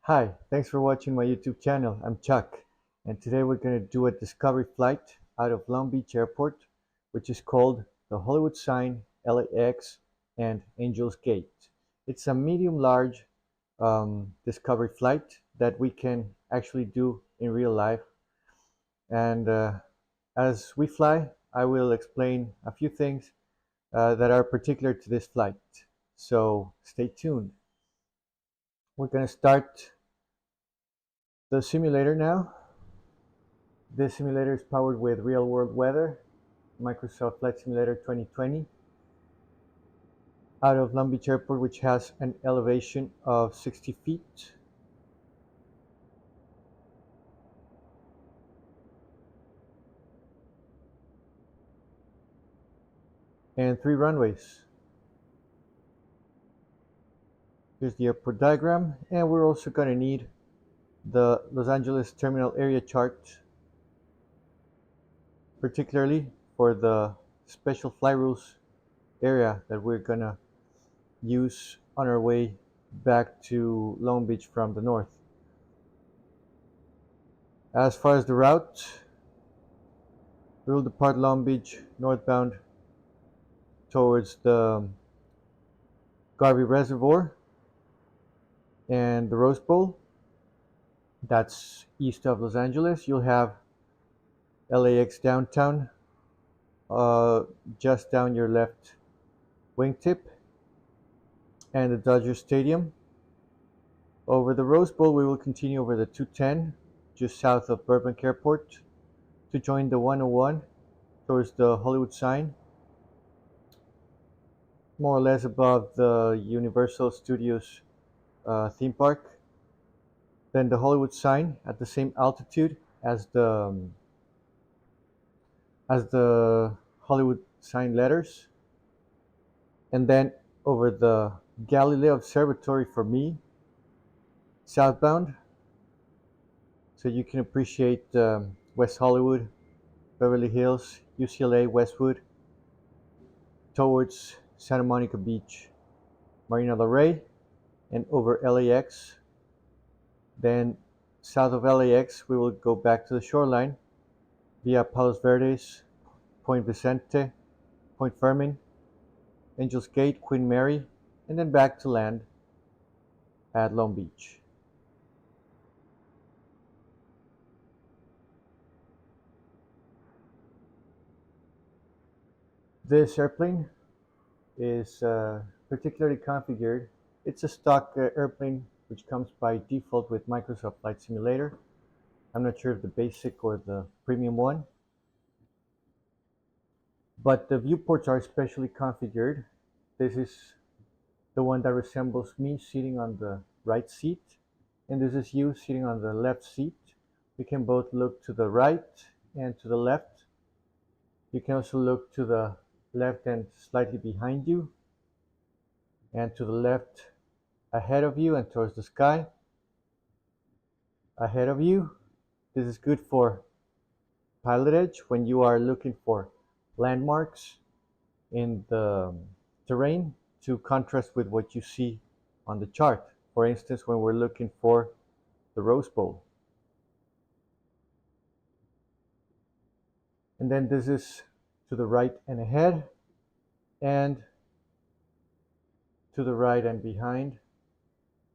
Hi, thanks for watching my YouTube channel. I'm Chuck, and today we're going to do a discovery flight out of Long Beach Airport, which is called the Hollywood Sign, LAX, and Angels Gate. It's a medium-large discovery flight that we can actually do in real life. And as we fly, I will explain a few things that are particular to this flight. So stay tuned. We're going to start the simulator now. This simulator is powered with real-world weather, Microsoft Flight Simulator 2020, out of Long Beach Airport, which has an elevation of 60 feet. And 3 runways. Here's the airport diagram, and we're also going to need the Los Angeles terminal area chart, particularly for the special fly rules area that we're going to use on our way back to Long Beach from the north. As far as the route, we will depart Long Beach northbound towards the Garvey Reservoir and the Rose Bowl. That's east of Los Angeles. You'll have LAX downtown uh, just down your left wingtip, and the Dodger Stadium. Over the Rose Bowl, we will continue over the 210 just south of Burbank Airport to join the 101 towards the Hollywood Sign, more or less above the Universal Studios theme park. Then the Hollywood Sign at the same altitude as the Hollywood Sign letters, and then over the Galileo Observatory for me, southbound, so you can appreciate West Hollywood, Beverly Hills, UCLA, Westwood, towards Santa Monica Beach, Marina del Rey, and over LAX. Then south of LAX, we will go back to the shoreline via Palos Verdes, Point Vicente, Point Fermin, Angels Gate, Queen Mary, and then back to land at Long Beach. This airplane is particularly configured. It's a stock airplane which comes by default with Microsoft Flight Simulator. I'm not sure if the basic or the premium one, but the viewports are specially configured. This is the one that resembles me sitting on the right seat, and this is you sitting on the left seat. We can both look to the right and to the left. You can also look to the left and slightly behind you, and to the left ahead of you and towards the sky ahead of you. This is good for PilotEdge when you are looking for landmarks in the terrain to contrast with what you see on the chart. For instance, when we're looking for the Rose Bowl. And then this is to the right and ahead, and to the right and behind.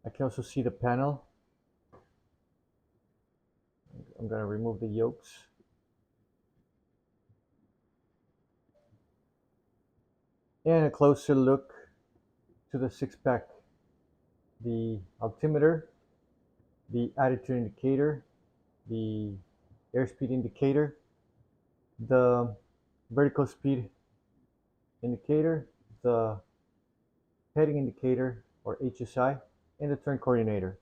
I can also see the panel. I'm going to remove the yokes. And a closer look to the six-pack. The altimeter, the attitude indicator, the airspeed indicator, the vertical speed indicator, the heading indicator or HSI, and the turn coordinator.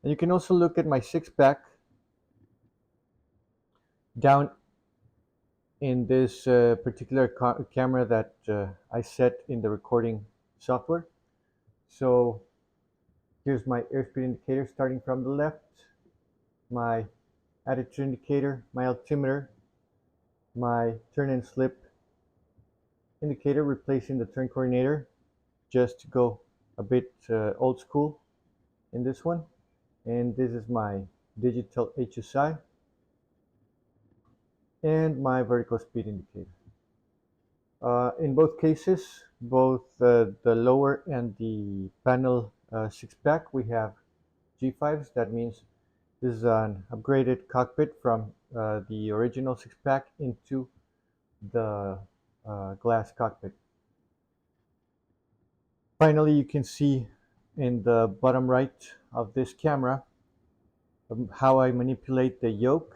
And you can also look at my six-pack down in this particular camera that I set in the recording software. So here's my airspeed indicator starting from the left, my attitude indicator, my altimeter, my turn and slip indicator, replacing the turn coordinator just to go a bit old school in this one. And this is my digital HSI and my vertical speed indicator. In both cases, both the lower and the panel 6-pack, we have G5s. That means this is an upgraded cockpit from the original 6-pack into the glass cockpit. Finally, you can see in the bottom right of this camera how I manipulate the yoke.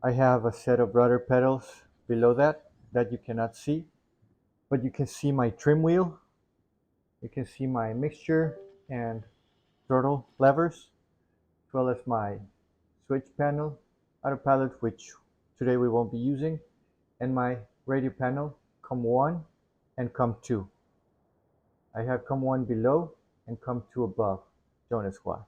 I have a set of rudder pedals below that you cannot see, but you can see my trim wheel. You can see my mixture and throttle levers, as well as my switch panel, autopilot, which today we won't be using, and my radio panel, COM1 and COM2. I have COM1 below and COM2 above, shown as Y.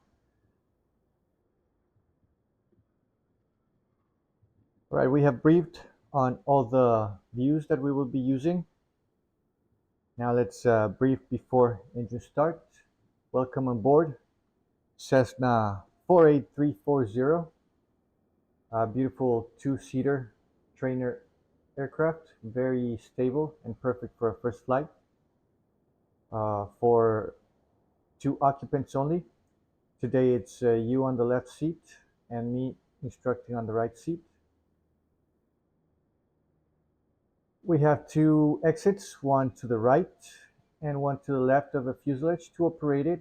All right, we have briefed on all the views that we will be using. Now let's brief before engine start. Welcome on board Cessna 48340, a beautiful two-seater trainer aircraft, very stable and perfect for a first flight. For 2 occupants only. Today it's you on the left seat and me instructing on the right seat. We have 2 exits, one to the right and one to the left of the fuselage. To operate it,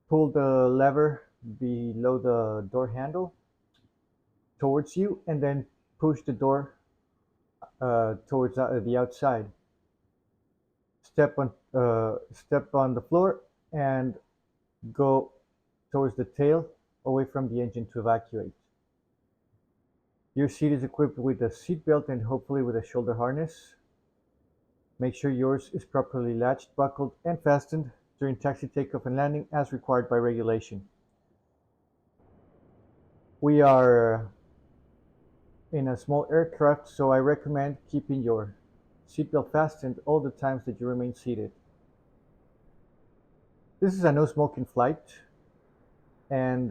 pull the lever below the door handle towards you and then push the door towards the outside. Step on the floor and go towards the tail, away from the engine to evacuate. Your seat is equipped with a seat belt and hopefully with a shoulder harness. Make sure yours is properly latched, buckled, and fastened during taxi, takeoff, and landing as required by regulation. We are in a small aircraft, so I recommend keeping your seatbelt fastened all the times that you remain seated. This is a no smoking flight, and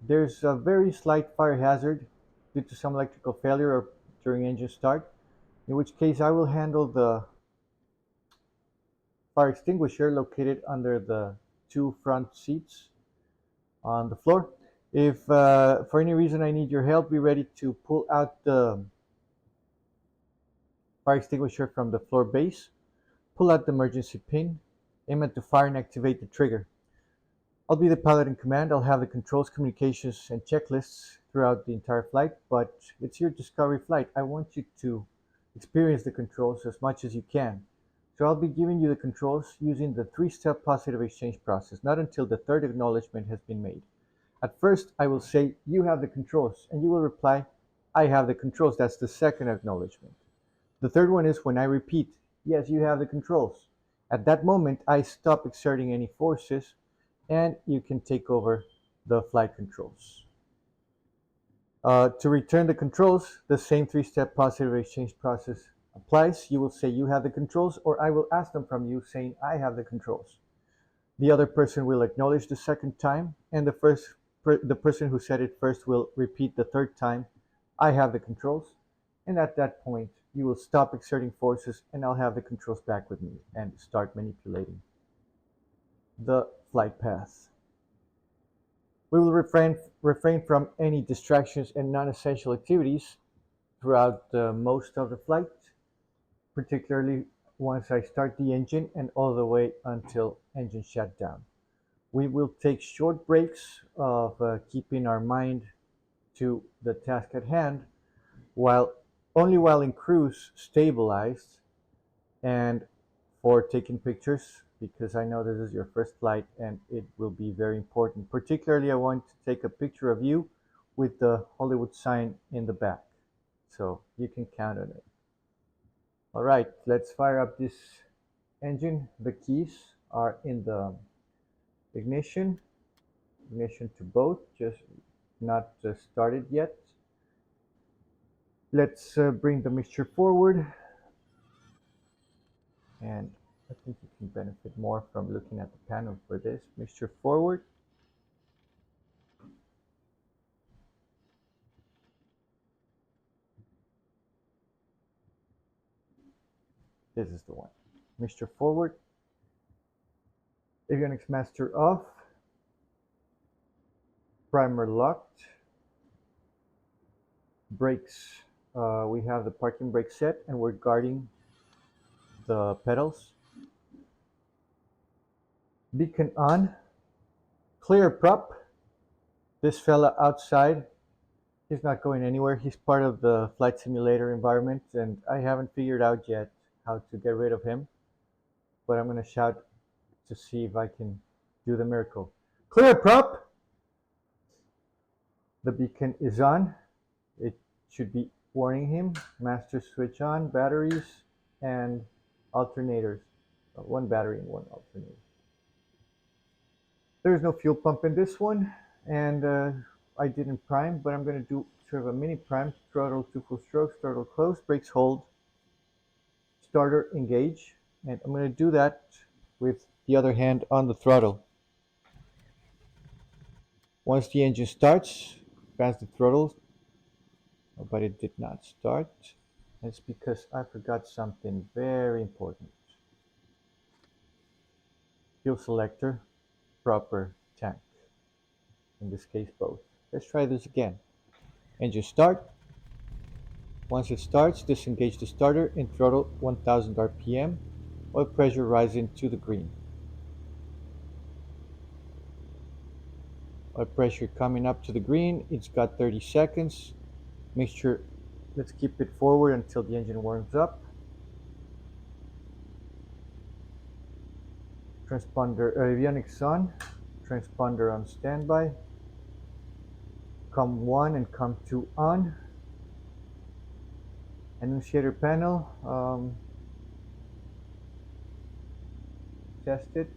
there's a very slight fire hazard due to some electrical failure or during engine start, in which case I will handle the fire extinguisher located under the 2 front seats on the floor. If for any reason I need your help, be ready to pull out the fire extinguisher from the floor base, pull out the emergency pin, aim it to fire and activate the trigger. I'll be the pilot in command. I'll have the controls, communications, and checklists throughout the entire flight, but it's your discovery flight. I want you to experience the controls as much as you can. So I'll be giving you the controls using the 3-step positive exchange process, not until the 3rd acknowledgement has been made. At first, I will say, you have the controls, and you will reply, I have the controls. That's the 2nd acknowledgement. The 3rd one is when I repeat, yes, you have the controls. At that moment, I stop exerting any forces and you can take over the flight controls. To return the controls, the same 3-step positive exchange process applies. You will say you have the controls, or I will ask them from you saying I have the controls. The other person will acknowledge the 2nd time, and the person who said it first will repeat the 3rd time, I have the controls, and at that point you will stop exerting forces and I'll have the controls back with me and start manipulating the flight path. We will refrain from any distractions and non-essential activities throughout most of the flight, particularly once I start the engine and all the way until engine shutdown. We will take short breaks of keeping our mind to the task at hand, only while in cruise stabilized, and for taking pictures, because I know this is your first flight and it will be very important. Particularly, I want to take a picture of you with the Hollywood sign in the back, so you can count on it. All right, let's fire up this engine. The keys are in the ignition to both, just not started yet. Let's bring the mixture forward, and I think you can benefit more from looking at the panel for this. Mixture forward. This is the one. Mixture forward. Avionics master off. Primer locked. Brakes. We have the parking brake set and we're guarding the pedals. Beacon on. Clear prop. This fella outside, he's not going anywhere. He's part of the flight simulator environment and I haven't figured out yet how to get rid of him. But I'm going to shout to see if I can do the miracle. Clear prop! The beacon is on. It should be warning him. Master switch on, batteries, and alternators. One battery and one alternator. There's no fuel pump in this one, and I didn't prime, but I'm going to do sort of a mini prime. Throttle to full strokes, throttle close, brakes hold, starter engage, and I'm going to do that with the other hand on the throttle. Once the engine starts, advance the throttle, but it did not start. It's because I forgot something very important. Fuel selector, proper tank. In this case, both. Let's try this again. Engine start. Once it starts, disengage the starter and throttle 1000 RPM. Oil pressure rising to the green. Oil pressure coming up to the green. It's got 30 seconds. Mixture, let's keep it forward until the engine warms up. Transponder avionics on. Transponder on standby. COM1 and COM2 on. Annunciator panel. Test it.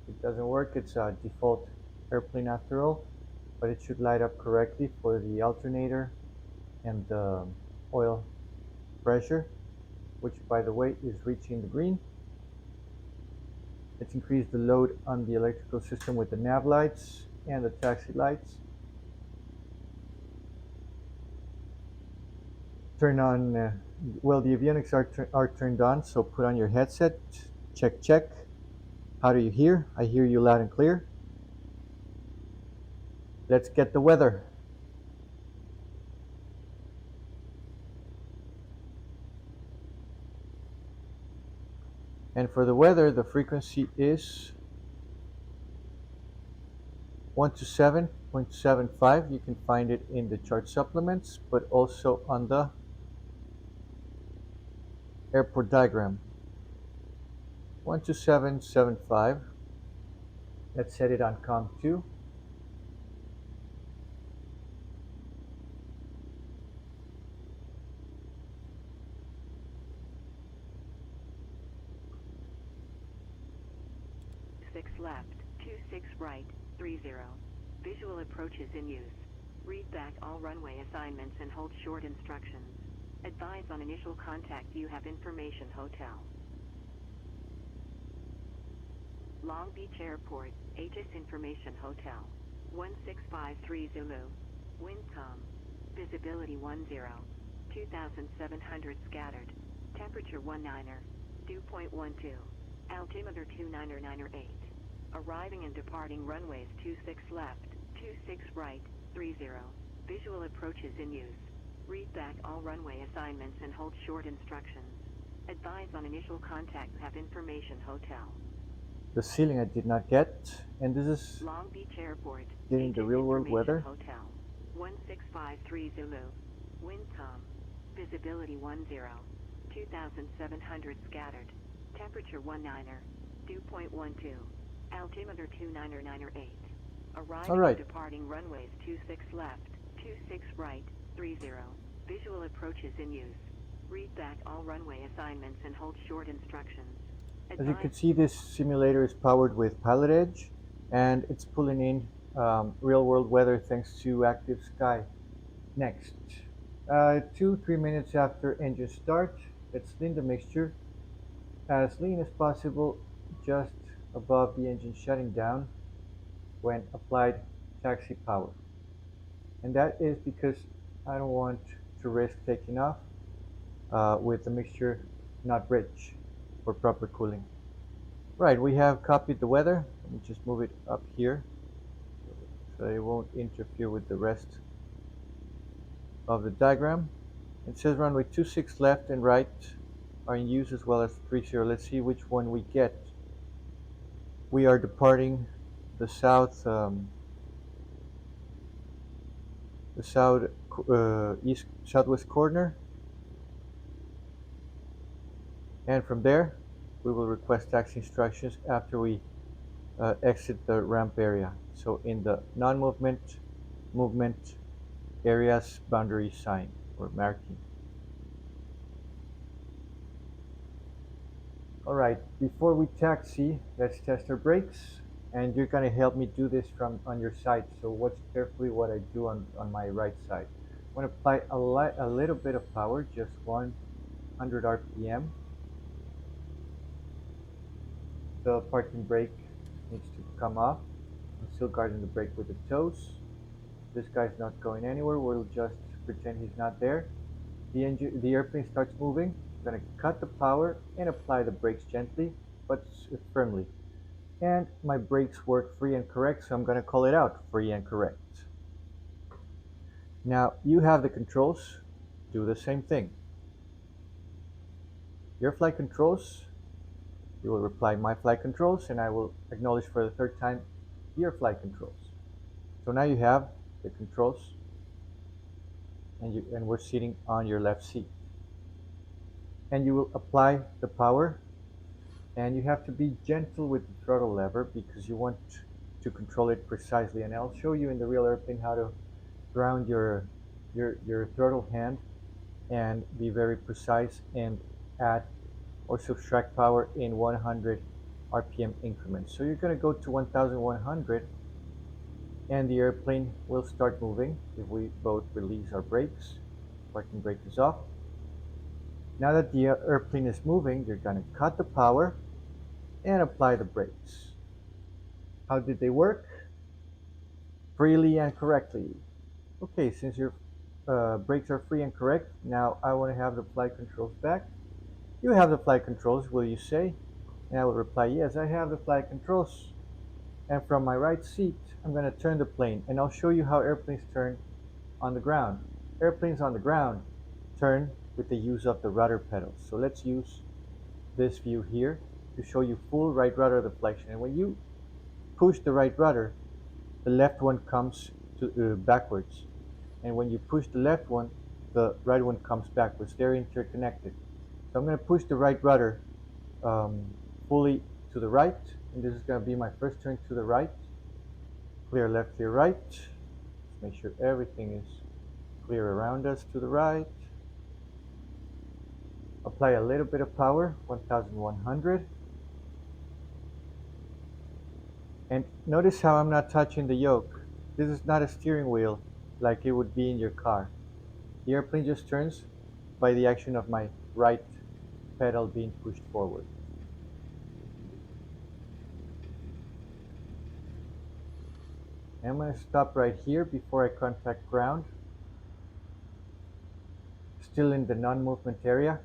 It doesn't work. It's a default airplane after all, but it should light up correctly for the alternator and the oil pressure, which by the way is reaching the green. Let's increase the load on the electrical system with the nav lights and the taxi lights. Turn on, well, the avionics are turned on, so put on your headset. Check, check. How do you hear? I hear you loud and clear. Let's get the weather. And for the weather, the frequency is 127.75. You can find it in the chart supplements, but also on the airport diagram. 127.75. Let's set it on COM2. Left, 26 right, 30. Visual approaches in use. Read back all runway assignments and hold short instructions. Advise on initial contact. You have information hotel. Long Beach Airport, HS Information Hotel. 1653 Zulu. Wind calm. Visibility 10. 2700 scattered. Temperature 19er. Dew point 12. Altimeter 2998. Arriving and departing runways 26 left, 26 right, 30. Visual approaches in use. Read back all runway assignments and hold short instructions. Advise on initial contact. Have information hotel. The ceiling I did not get, and this is Long Beach Airport. getting the real world weather. Hotel. 1653 Zulu. Wind calm. Visibility 10. 2700 scattered. Temperature 19er. Dew point 12. Altimeter 2998. Arriving and departing runways 26 left, 26 right, 30. Visual approaches in use. Read back all runway assignments and hold short instructions. As you can see, this simulator is powered with PilotEdge, and it's pulling in real world weather thanks to active sky. Next, 2-3 minutes after engine start, let's lean the mixture as lean as possible, just above the engine shutting down when applied taxi power. And that is because I don't want to risk taking off with the mixture not bridge, for proper cooling. Right, we have copied the weather. Let me just move it up here so it won't interfere with the rest of the diagram. It says runway 26 left and right are in use as well as 30. Let's see which one we get. We are departing the south east southwest corner, and from there we will request taxi instructions after we exit the ramp area. So in the non-movement movement areas boundary sign or marking. All right, before we taxi, let's test our brakes. And you're gonna help me do this from on your side. So watch carefully what I do on my right side. I'm gonna apply a little bit of power, just 100 RPM. The parking brake needs to come off. I'm still guarding the brake with the toes. This guy's not going anywhere. We'll just pretend he's not there. The airplane starts moving. I'm gonna cut the power and apply the brakes gently but firmly. And my brakes work free and correct, so I'm gonna call it out, free and correct. Now you have the controls. Do the same thing. Your flight controls. You will reply my flight controls, and I will acknowledge for the third time your flight controls. So now you have the controls, and we're sitting on your left seat. And you will apply the power, and you have to be gentle with the throttle lever because you want to control it precisely. And I'll show you in the real airplane how to ground your throttle hand and be very precise and add or subtract power in 100 RPM increments. So you're going to go to 1100 and the airplane will start moving if we both release our brakes. Parking brake is off. Now that the airplane is moving, you're going to cut the power and apply the brakes. How did they work? Freely and correctly. Okay, since your brakes are free and correct, now I want to have the flight controls back. You have the flight controls, will you say? And I will reply, yes, I have the flight controls. And from my right seat, I'm going to turn the plane, and I'll show you how airplanes turn on the ground. Airplanes on the ground turn with the use of the rudder pedals. So let's use this view here to show you full right rudder deflection. And when you push the right rudder, the left one comes backwards. And when you push the left one, the right one comes backwards. They're interconnected. So I'm going to push the right rudder um, fully to the right, and this is going to be my first turn to the right. Clear left, clear right. Let's make sure everything is clear around us to the right. Apply a little bit of power, 1100. And notice how I'm not touching the yoke. This is not a steering wheel like it would be in your car. The airplane just turns by the action of my right pedal being pushed forward. I'm going to stop right here before I contact ground. Still in the non-movement area.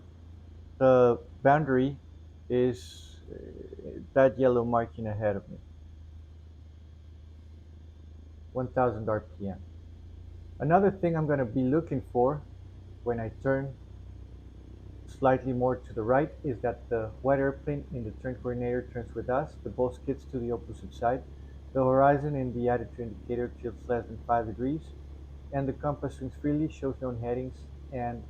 The boundary is that yellow marking ahead of me. 1000 RPM. Another thing I'm going to be looking for when I turn slightly more to the right is that the white airplane in the turn coordinator turns with us, the ball skids to the opposite side, the horizon in the attitude indicator tilts less than 5 degrees, and the compass swings freely, shows known headings, and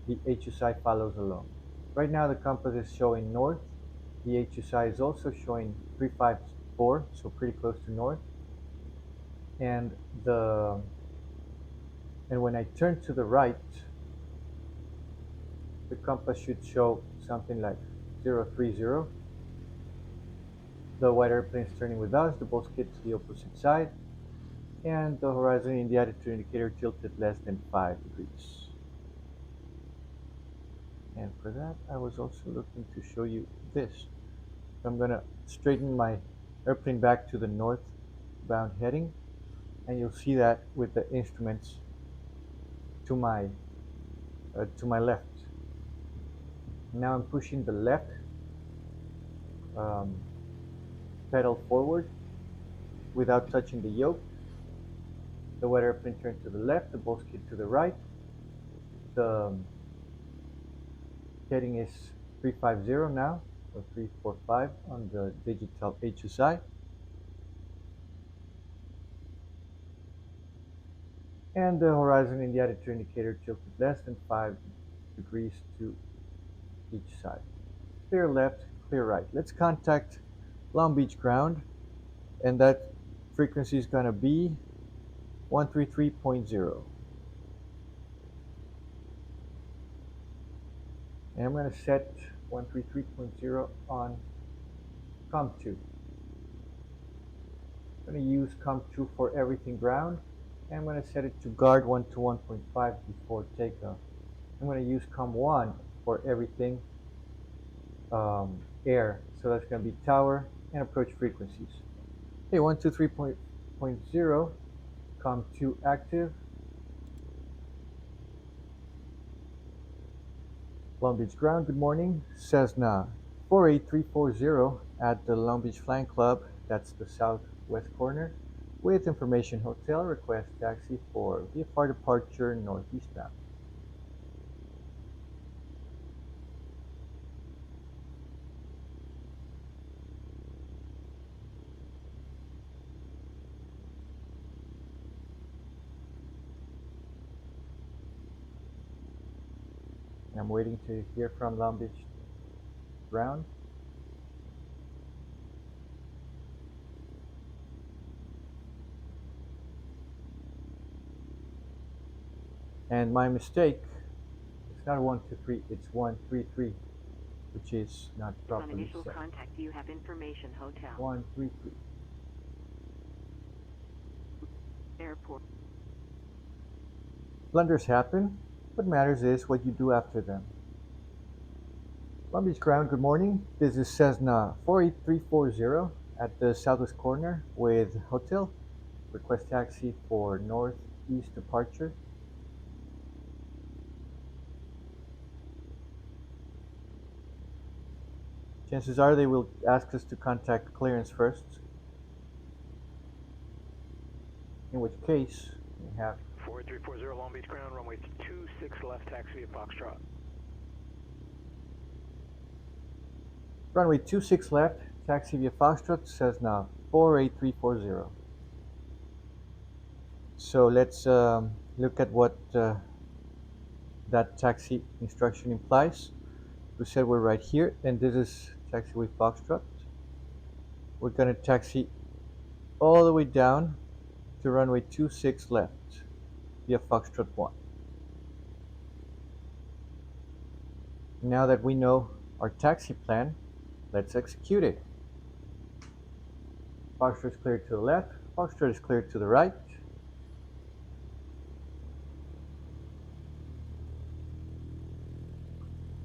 the HSI follows along. Right now the compass is showing north, the HSI is also showing 354, so pretty close to north, and the and when I turn to the right, the compass should show something like 030. The white airplane is turning with us, the ball skid to the opposite side, and the horizon in the attitude indicator tilted less than 5 degrees. And for that, I was also looking to show you this. So I'm going to straighten my airplane back to the northbound heading, and you'll see that with the instruments to my left. Now I'm pushing the left um, pedal forward without touching the yoke. The weather airplane turned to the left, the bow skid to the right. The heading is 350 now, or 345 on the digital HSI. And the horizon in the attitude indicator tilted less than 5 degrees to each side. Clear left, clear right. Let's contact Long Beach ground, and that frequency is going to be 133.0. And I'm going to set 133.0 on COM2. I'm going to use COM2 for everything ground, and I'm going to set it to guard 1 to 1.5 before takeoff. I'm going to use COM1 for everything air, so that's going to be tower and approach frequencies. Okay, 123.0, COM2 active. Long Beach ground, good morning. Cessna 48340 at the Long Beach Flying Club, that's the southwest corner, with information hotel, request taxi for VFR departure northeastbound. And I'm waiting to hear from Long Beach ground. And my mistake, it's not 123, it's 133, which is not On properly initial set. contact, you have information hotel. 133. Airport. Blunders happen. What matters is what you do after them. Long Beach ground, good morning. This is Cessna 48340 at the southwest corner with hotel. Request taxi for northeast departure. Chances are they will ask us to contact clearance first, in which case we have 48340 Long Beach ground, runway 26 left, taxi at Foxtrot. runway 26 left, taxi via Foxtrot, Cessna 48340. So let's look at what that taxi instruction implies. We said we're right here, and this is taxiway Foxtrot. We're going to taxi all the way down to runway 26 left via Foxtrot 1. Now that we know our taxi plan, let's execute it. Foxtrot is cleared to the left, Foxtrot is cleared to the right.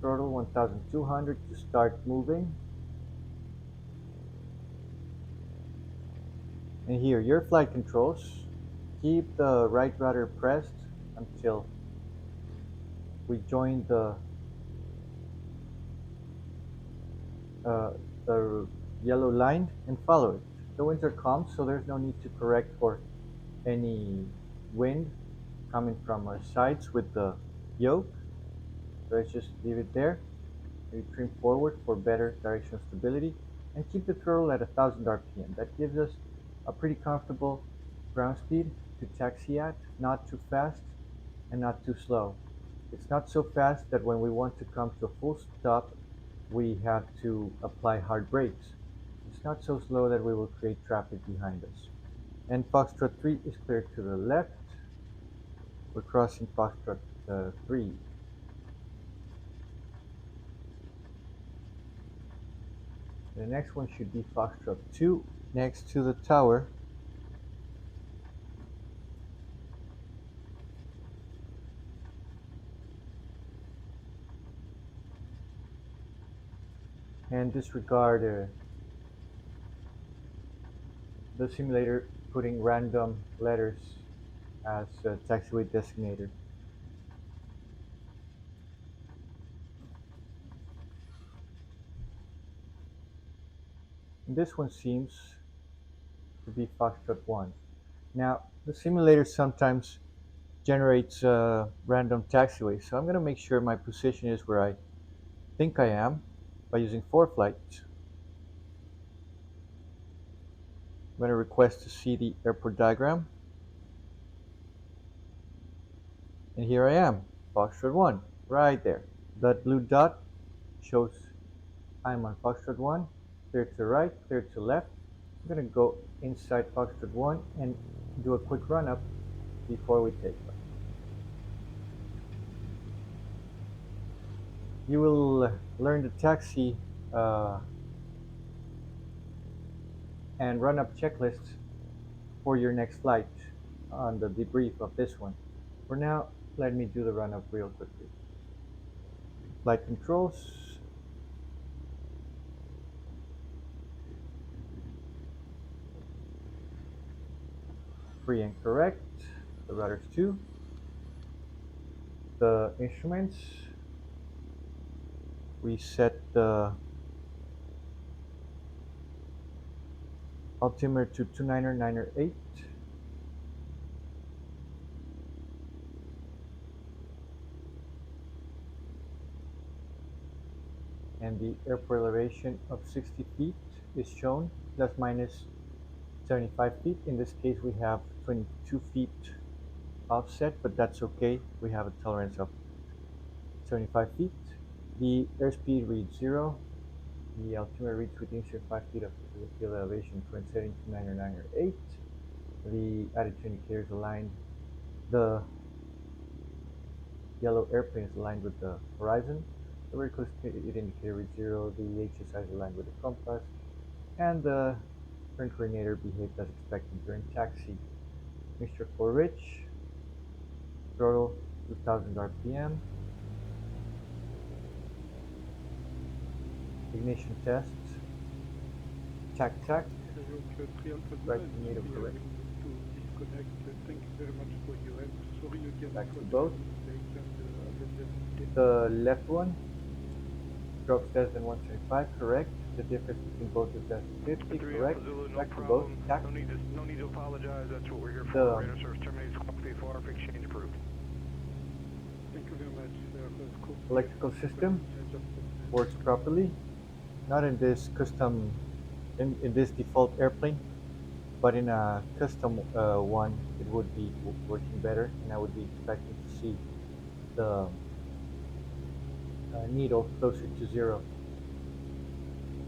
Throttle 1200 to start moving. And here, your flight controls. Keep the right rudder pressed until we join the yellow line and follow it. The winds are calm, so there's no need to correct for any wind coming from our sides with the yoke. So let's just leave it there. We trim forward for better directional stability and keep the throttle at 1000 RPM. That gives us a pretty comfortable ground speed to taxi at, not too fast and not too slow. It's not so fast that when we want to come to a full stop, we have to apply hard brakes. It's not so slow that we will create traffic behind us. And Foxtrot 3 is cleared to the left. We're crossing Foxtrot 3. The next one should be Foxtrot 2 next to the tower. And disregard the simulator putting random letters as taxiway designator. And this one seems to be Foxtrot 1. Now, the simulator sometimes generates random taxiways, so I'm going to make sure my position is where I think I am by using ForeFlight. I'm going to request to see the airport diagram, and here I am, Foxtrot 1, right there. That blue dot shows I'm on Foxtrot 1, clear to the right, clear to the left. I'm going to go inside Foxtrot 1 and do a quick run up before we take off. You will learn the taxi uh, and run up checklists for your next flight on the debrief of this one. For now, let me do the run up real quickly. Flight controls, free and correct, the rudders too, the instruments, we set the altimeter to 29908, and the airport elevation of 60 feet is shown, plus minus 75 feet. In this case we have 22 feet offset, but that's okay, we have a tolerance of 75 feet. The airspeed reads 0, the altimeter reads within 5 feet of the field elevation when setting to 90908. The attitude indicator is aligned, the yellow airplane is aligned with the horizon, the vertical speed indicator reads 0, the HSI is aligned with the compass, and the turn coordinator behaved as expected during taxi. Mixture for rich, throttle 2000 RPM, ignition test, tac tac, right tornado correct. Thank you very much for your help. Sorry again Back for to the both. mistake. The left one strokes less than 175, correct. The difference between both is less than 50, correct. Back to both, tac. No need to apologize. That's what we're here for. The Radar service terminates. Copy for exchange approved. Thank you very much. electrical system works properly. Not in this custom, in this default airplane, but in a custom one, it would be working better, and I would be expecting to see the needle closer to 0.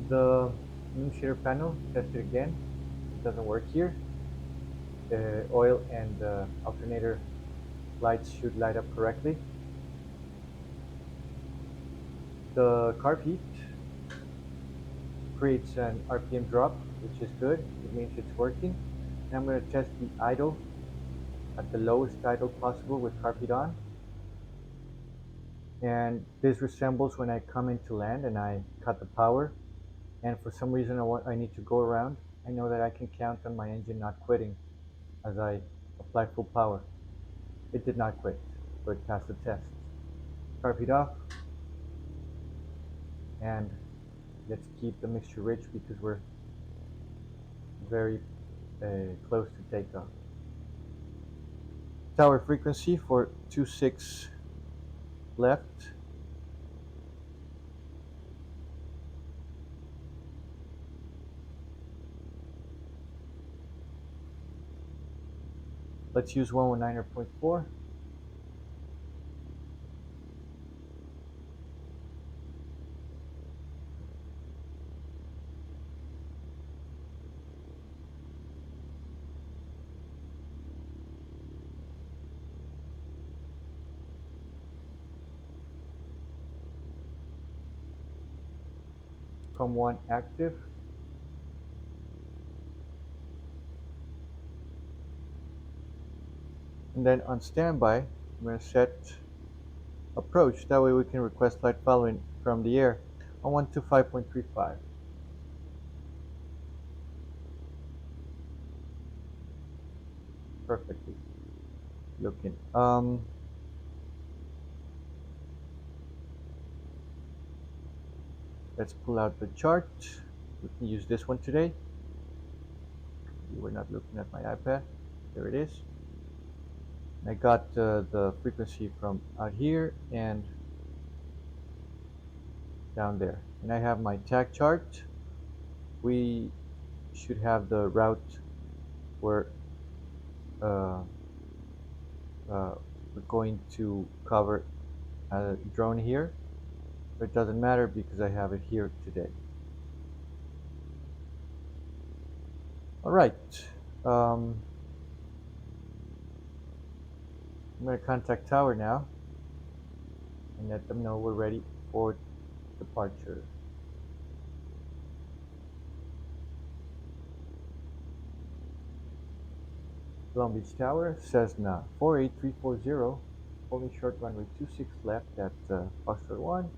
The initiator panel, tested again, it doesn't work here. The oil and the alternator lights should light up correctly. The carb heat creates an RPM drop, which is good. It means it's working. And I'm going to test the idle at the lowest idle possible with carb heat on. And this resembles when I come into land and I cut the power, and for some reason I need to go around. I know that I can count on my engine not quitting as I apply full power. It did not quit, so it passed the test. Carb heat off, and let's keep the mixture rich because we're very close to takeoff. Tower frequency for 26 left. Let's use 119.4. COM1 active. And then on standby, I'm going to set approach. That way we can request flight following from the air on 125.35. Perfectly looking. Let's pull out the chart. we can use this one today. You were not looking at my iPad. There it is. I got the frequency from out here and down there. And I have my tag chart. We should have the route where uh, we're going to cover a drone here. But it doesn't matter because I have it here today. All right. Um, I'm going to contact Tower now and let them know we're ready for departure. Long Beach Tower, Cessna 48340, holding short runway 26 left at Foxtrot 1,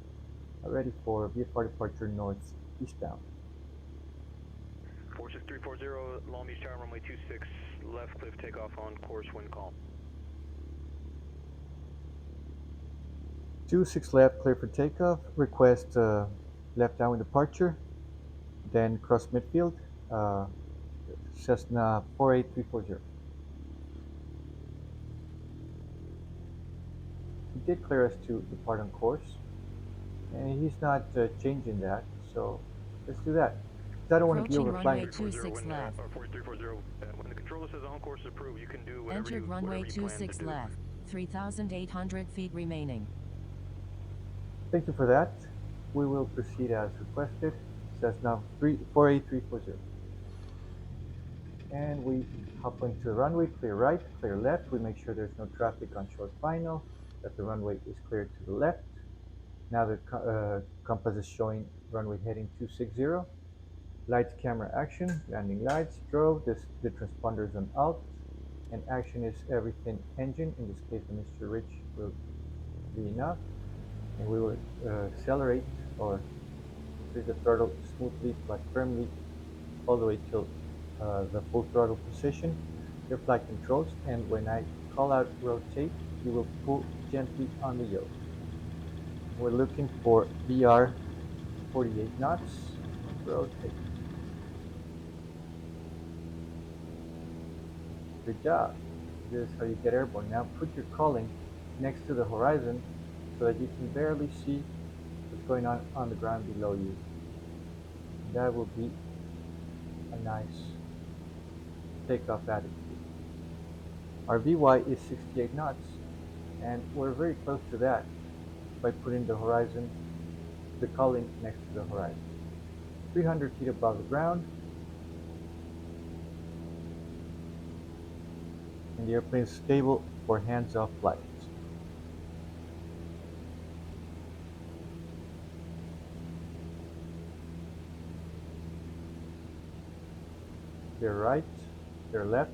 ready for VFR departure north eastbound. 46340, Long Beach Tower, runway 26, left cliff takeoff on course, wind calm. 26 left, clear for takeoff. Request left downwind departure, then cross midfield, Cessna 48340. He did clear us to depart on course, and he's not changing that, so let's do that. Because I don't want to be Approaching runway overflying. 26 left. 46340, when the controller says on course is approved, you can do whatever Entered runway you plan to 26 do. left. 3,800 feet remaining. Thank you for that. We will proceed as requested. Cessna 48340. And we hop into the runway, clear right, clear left. We make sure there's no traffic on short final, that the runway is cleared to the left. Now the compass is showing runway heading 260. Lights, camera, action, landing lights, drove, the transponders on alt, and action is everything engine. In this case, the Mr. Rich will be enough. And we will accelerate or increase the throttle smoothly but firmly all the way till the full throttle position. Your flight controls, and when I call out rotate, you will pull gently on the yoke. We're looking for VR 48 knots. Rotate. Good job. This is how you get airborne. Now put your calling next to the horizon so that you can barely see what's going on the ground below you. That will be a nice takeoff attitude. Our VY is 68 knots, and we're very close to that by putting the horizon, the calling next to the horizon. 300 feet above the ground, and the airplane is stable for hands-off flight. Clear right, clear left.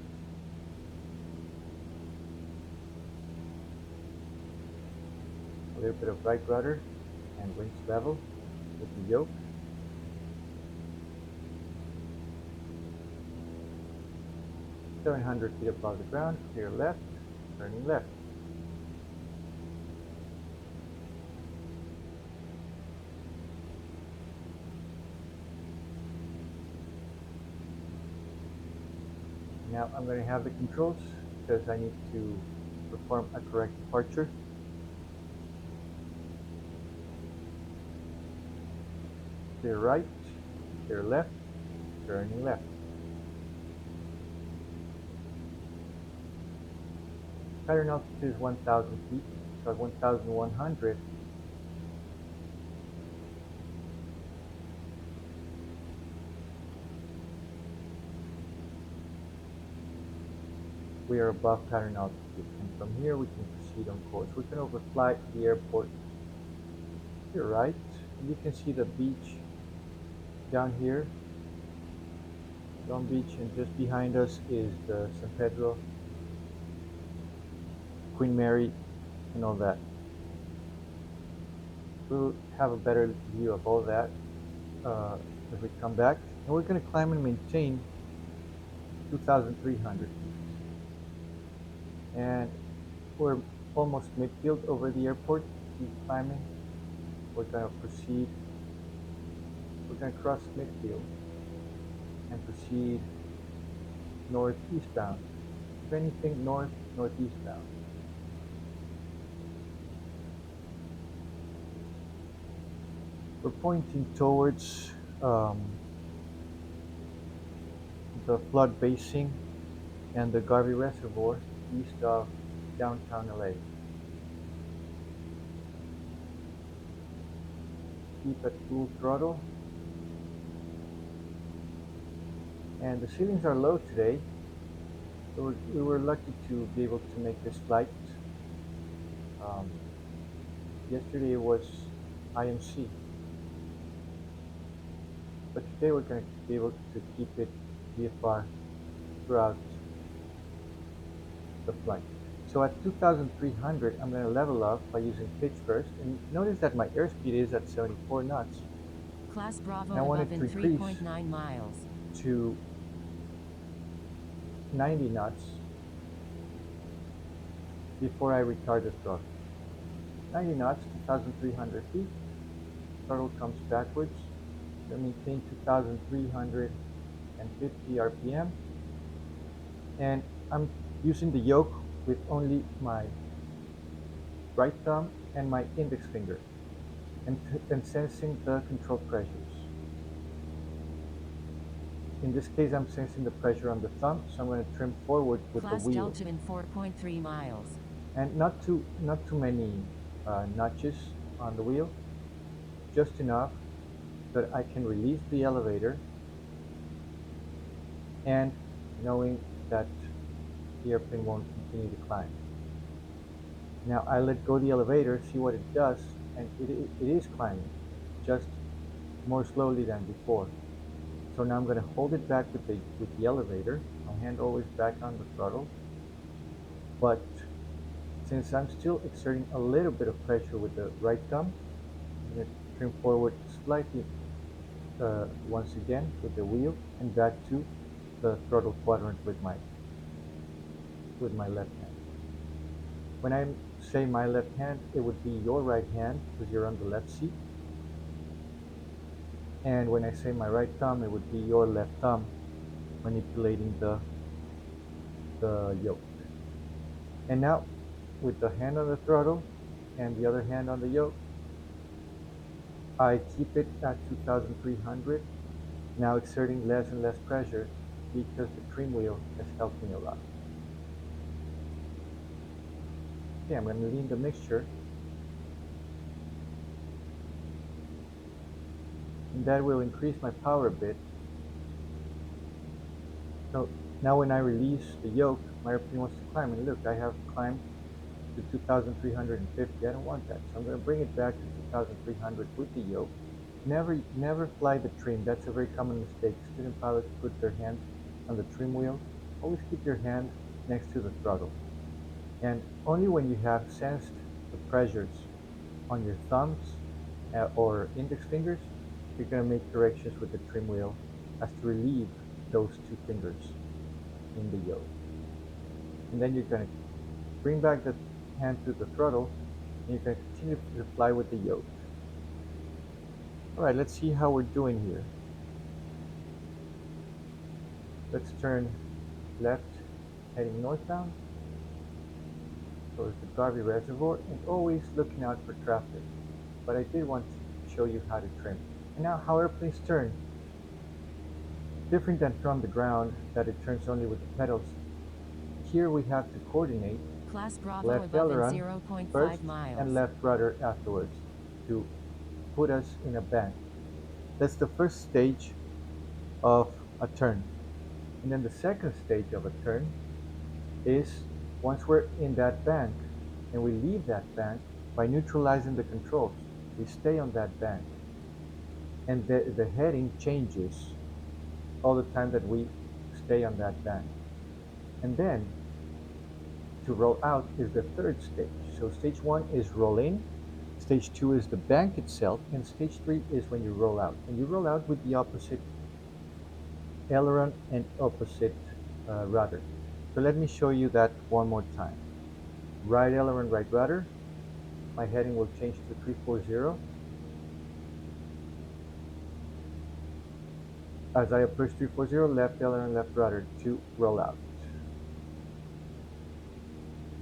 A little bit of right rudder and wings level with the yoke. "700 feet above the ground, clear left, turning left." Now I'm going to have the controls because I need to perform a correct departure. Clear right, clear left, turning left. Pattern altitude is 1,000 feet, so at 1,100, we are above pattern altitude, and from here we can proceed on course. We can overfly the airport to your right, and you can see the beach down here, Long Beach, and just behind us is the San Pedro, Queen Mary, and all that. We'll have a better view of all that if we come back, and we're going to climb and maintain 2,300 feet. And we're almost midfield over the airport. Keep climbing. We're going to proceed. We're going to cross midfield. and proceed northeast bound. If anything, northeast bound. We're pointing towards the flood basin and the Garvey Reservoir east of downtown LA. Keep at full throttle. And the ceilings are low today, so we were lucky to be able to make this flight. Um, Yesterday it was IMC, but today we're going to be able to keep it VFR throughout the flight. So at 2,300, I'm going to level off by using pitch first, and notice that my airspeed is at 74 knots. Class Bravo And I want above it to in increase 3.9 miles. to 90 knots before I retard the throttle. 90 knots, 2,300 feet. Throttle comes backwards. I maintain 2,350 RPM, and I'm using the yoke with only my right thumb and my index finger, and sensing the control pressures. In this case, I'm sensing the pressure on the thumb, so I'm going to trim forward with the Class wheel, Delta in 4.3 miles. and not too many notches on the wheel, just enough that I can release the elevator, and knowing that the airplane won't continue to climb. Now I let go the elevator, see what it does, and it is climbing, just more slowly than before. So now I'm going to hold it back with the elevator, my hand always back on the throttle, but since I'm still exerting a little bit of pressure with the right thumb, I'm going to trim forward slightly once again with the wheel and back to the throttle quadrant with my left hand. When I say my left hand, it would be your right hand because you're on the left seat. And when I say my right thumb, it would be your left thumb manipulating the yoke. And now, with the hand on the throttle and the other hand on the yoke, I keep it at 2,300, now exerting less and less pressure because the trim wheel has helped me a lot. Okay, I'm going to lean the mixture, and that will increase my power a bit. So now when I release the yoke, my airplane wants to climb, and look, I have climbed to 2,350. I don't want that, so I'm going to bring it back to 2,300 with the yoke. Never fly the trim. That's a very common mistake. Student pilots put their hand on the trim wheel. Always keep your hand next to the throttle. And only when you have sensed the pressures on your thumbs or index fingers, you're going to make corrections with the trim wheel as to relieve those two fingers in the yoke. And then you're going to bring back the hand to the throttle, and you're going to continue to fly with the yoke. Alright, let's see how we're doing here. Let's turn left, heading northbound towards the Garvey Reservoir, and always looking out for traffic. But I did want to show you how to trim. And now how airplanes turn. Different than from the ground, that it turns only with the pedals. Here we have to coordinate Class Bravo left above in aileron 0.5 first miles. and left rudder afterwards to put us in a bank. That's the first stage of a turn. And then the second stage of a turn is once we're in that bank and we leave that bank by neutralizing the controls. We stay on that bank. And the heading changes all the time that we stay on that bank. And then to roll out is the third stage. So stage one is roll in, stage two is the bank itself, and stage three is when you roll out. And you roll out with the opposite aileron and opposite rudder. So let me show you that one more time. Right aileron, right rudder. My heading will change to 340. As I approach 340, left aileron, left rudder to roll out.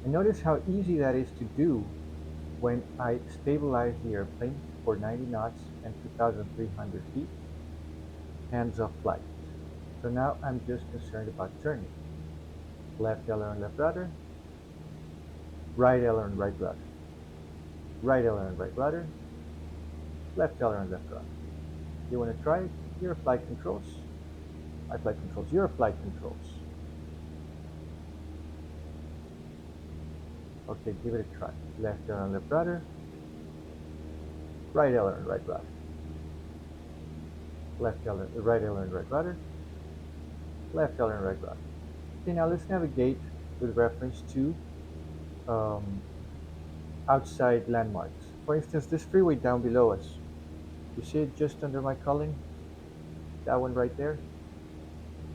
And notice how easy that is to do when I stabilize the airplane for 90 knots and 2,300 feet, hands off flight. So now I'm just concerned about turning. Left aileron, left rudder, right aileron, right rudder, right aileron, right rudder, left aileron, left rudder. You want to try it? Your flight controls. My flight controls. Your flight controls. Okay, give it a try. Left aileron, left rudder, right aileron, right rudder, left aileron, right aileron, right rudder, left aileron, right rudder. Okay, now let's navigate with reference to um, outside landmarks. For instance, this freeway down below us. You see it just under my culling? That one right there?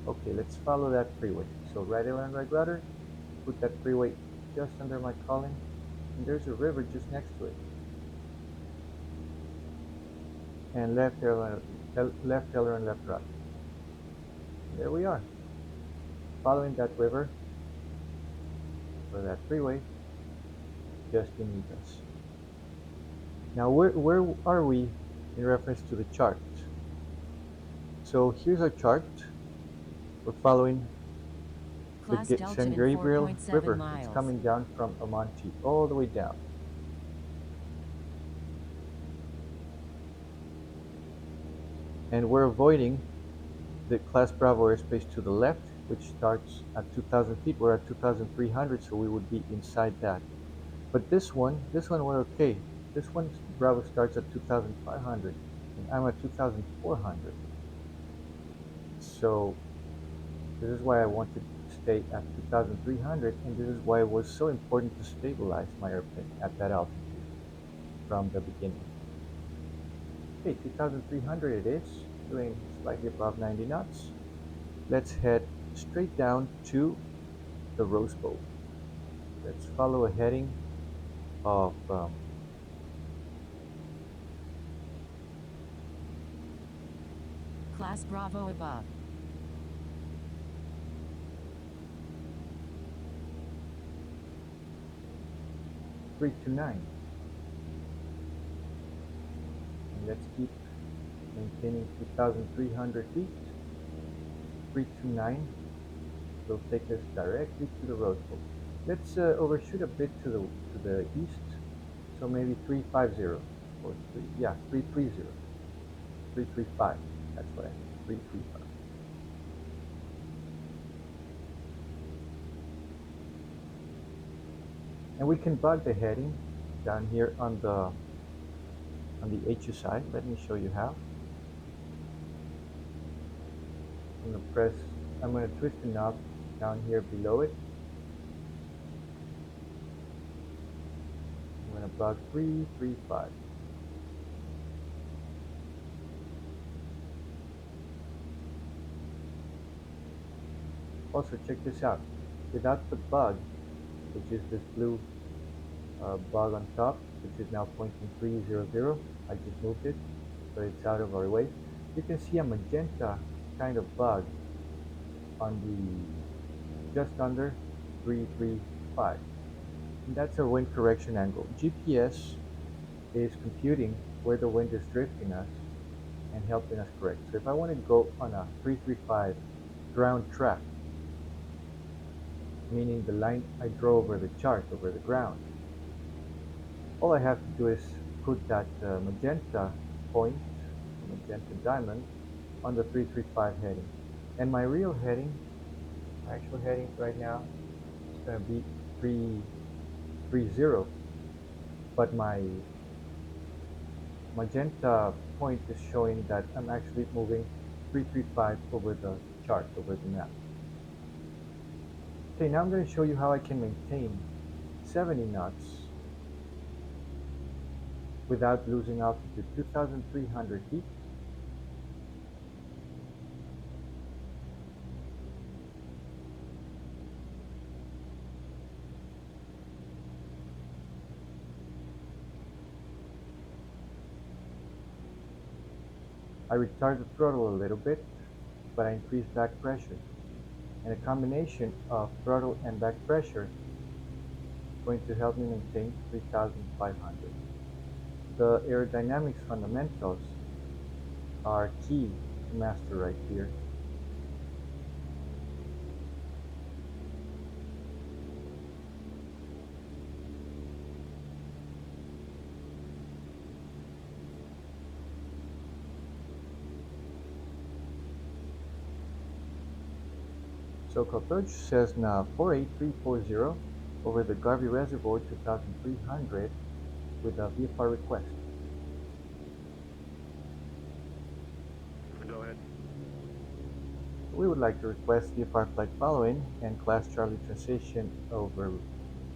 Okay, let's follow that freeway. So right aileron, right rudder, put that freeway just under my culling, and there's a river just next to it. And left aileron, left rudder. There we are, following that river or that freeway just beneath us. Now, where are we in reference to the chart? So here's our chart. We're following the Class San Delta in Gabriel 4.7 River. It's miles. coming down from Amonte all the way down. And we're avoiding the Class Bravo airspace to the left, which starts at 2,000 feet. We're at 2,300, so we would be inside that. But this one we're okay. This one, Bravo starts at 2,500, and I'm at 2,400. So this is why I wanted to stay at 2,300, and this is why it was so important to stabilize my airplane at that altitude from the beginning. Okay, 2,300 it is, doing slightly above 90 knots. Let's head straight down to the Rose Bowl. Let's follow a heading of Class Bravo above. 329. And let's keep maintaining 2,300 feet. 329 will take us directly to the Rose Bowl. Let's overshoot a bit to the east, so maybe 350 or 330, 335. That's what I mean, 335. And we can bug the heading down here on the HU side. Let me show you how. I'm gonna twist the knob down here below it. I'm gonna bug 335. Also, check this out. Without the bug, which is this blue bug on top, which is now pointing 300, I just moved it, so it's out of our way. You can see a magenta kind of bug on the just under 335. And that's our wind correction angle. GPS is computing where the wind is drifting us and helping us correct. So if I want to go on a 335 ground track, meaning the line I draw over the chart, over the ground, all I have to do is put that magenta point, magenta diamond, on the 335 heading. And my real heading, my actual heading right now, is going to be 330. But my magenta point is showing that I'm actually moving 335 over the chart, over the map. Okay, now I'm going to show you how I can maintain 70 knots without losing altitude, 2,300 feet. I retard the throttle a little bit, but I increased back pressure. And a combination of throttle and back pressure is going to help me maintain 3,500. The aerodynamics fundamentals are key to master right here. So-called approach says now 48340 over the Garvey Reservoir 2300 with a VFR request. Go ahead. We would like to request VFR flight following and Class Charlie transition over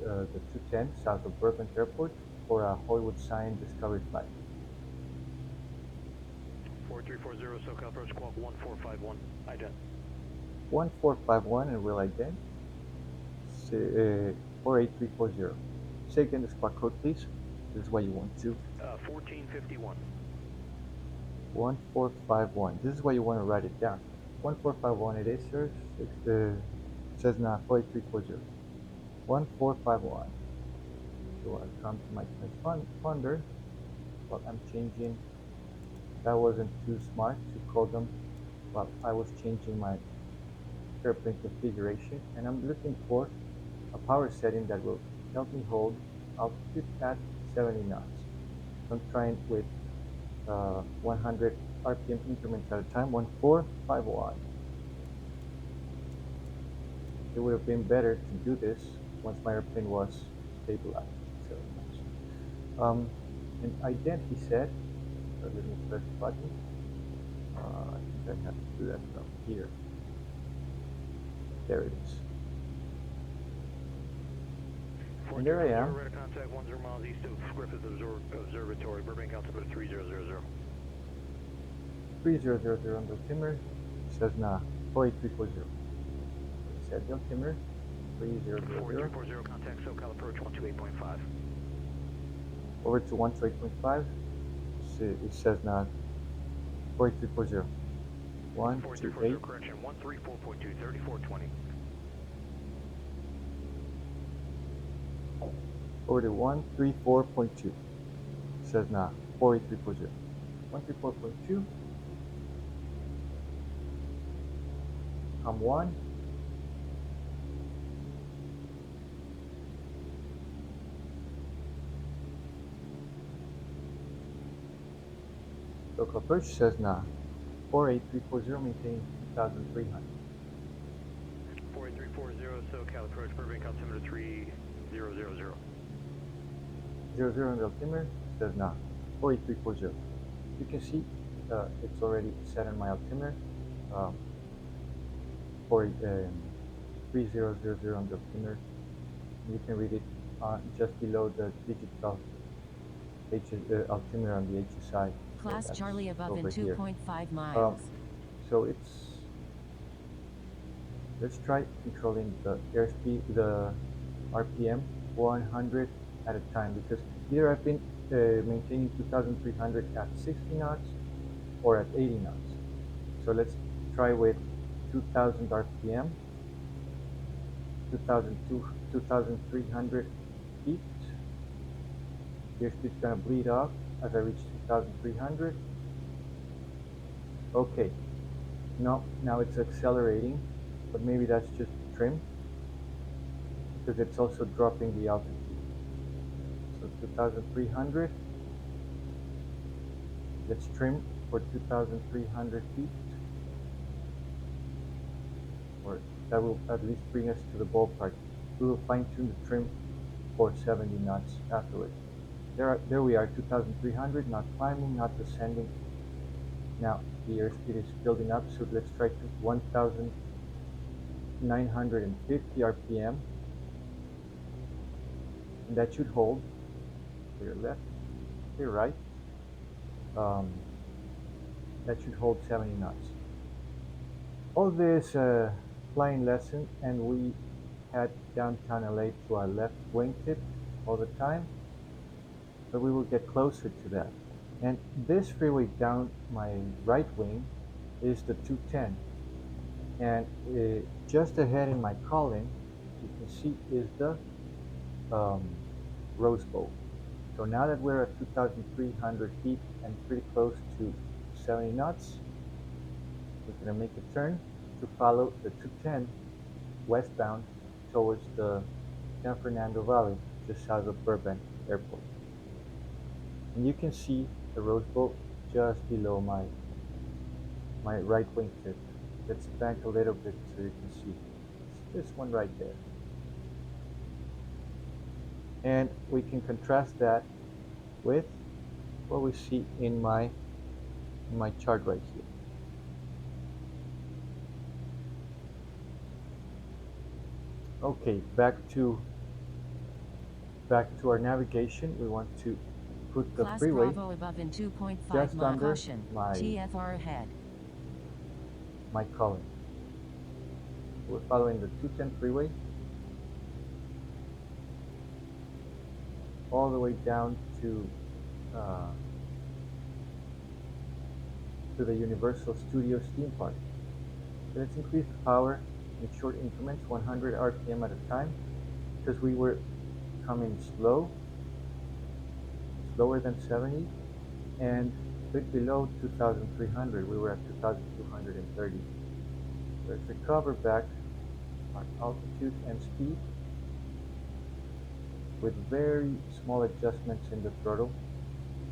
the 210 south of Burbank Airport for a Hollywood Sign Discovery flight. 4340 SoCal approach squawk 1451. Ident. 1451 and will ident. 48340. Say again the squawk code, please. This is what you want to. 1451. 1451. This is why you want to write it down. 1451 it is, sir. Says now 48340. 1451. So I'll come to my transponder. Well, I'm changing. That wasn't too smart to call them while I was changing my airplane configuration, and I'm looking for a power setting that will help me hold altitude at 70 knots. I'm trying with 100 RPM increments at a time, 1451. It would have been better to do this once my airplane was stabilized. And ident, he said, so let me press the button. I think I have to do that from here. There it is. And there I am. Radar contact 10 miles east of Griffith Observatory, Burbank altimeter 3000. 3000 on the altimeter. It says nah, 48340. It said the altimeter 3000. 4340 contact SoCal approach 128.5. Over to 128.5. It says nah, 48340. 128. Correction 134.2, 3420. Over to 134.2. It says nah, 48340. 134.2. One. Local approach says nah, 48340 maintain 2300. 48340 SoCal approach Burbank altimeter 3000. 00 on the altimeter says nah, 48340. You can see it's already set on my altimeter. 3000 on the altimeter. You can read it just below the digital altimeter on the HSI. Class So Charlie above in over here. 2.5 miles. So let's try controlling the airspeed, the RPM 100 at a time, because either I've been maintaining 2300 at 60 knots or at 80 knots. So let's try with 2000 RPM, 2300 feet. The airspeed's gonna bleed off as I reach 2300. Okay, no, now it's accelerating, but maybe that's just trim, because it's also dropping the altitude. So 2300, let's trim for 2300 feet, or that will at least bring us to the ballpark. We will fine tune the trim for 70 knots afterwards. There we are, 2300, not climbing, not descending. Now the airspeed is building up, so let's try to 1950 RPM, and that should hold. Clear left, clear right. That should hold 70 knots. All this flying lesson, and we had downtown LA to our left wingtip all the time, but we will get closer to that. And this freeway down my right wing is the 210. And just ahead in my column, you can see is the um, Rose Bowl. So now that we're at 2,300 feet and pretty close to 70 knots, we're going to make a turn to follow the 210 westbound towards the San Fernando Valley, just south of Burbank Airport. And you can see the Rose Bowl just below my right wingtip. Let's bank a little bit so you can see. It's this one right there. And we can contrast that with what we see in my chart right here. Okay, back to our navigation. We want to put the Class freeway Bravo above in 2.5 just miles. under Caution. my TFR ahead. my column. We're following the 210 freeway all the way down uh, to the Universal Studios theme park. So let's increase the power in short increments, 100 RPM at a time, because we were coming slower than 70, and a bit below 2,300. We were at 2,230. Let's recover back our altitude and speed with very small adjustments in the throttle.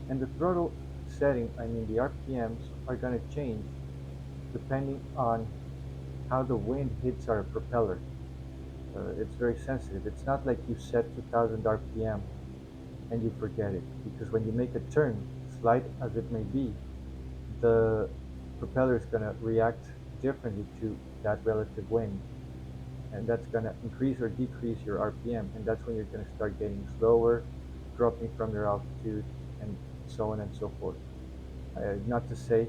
And the throttle setting, I mean the RPMs, are going to change depending on how the wind hits our propeller. It's very sensitive. It's not like you set 2000 RPM and you forget it, because when you make a turn, slight as it may be, the propeller is going to react differently to that relative wind, and that's going to increase or decrease your RPM, and that's when you're going to start getting slower, dropping from your altitude, and so on and so forth. Not to say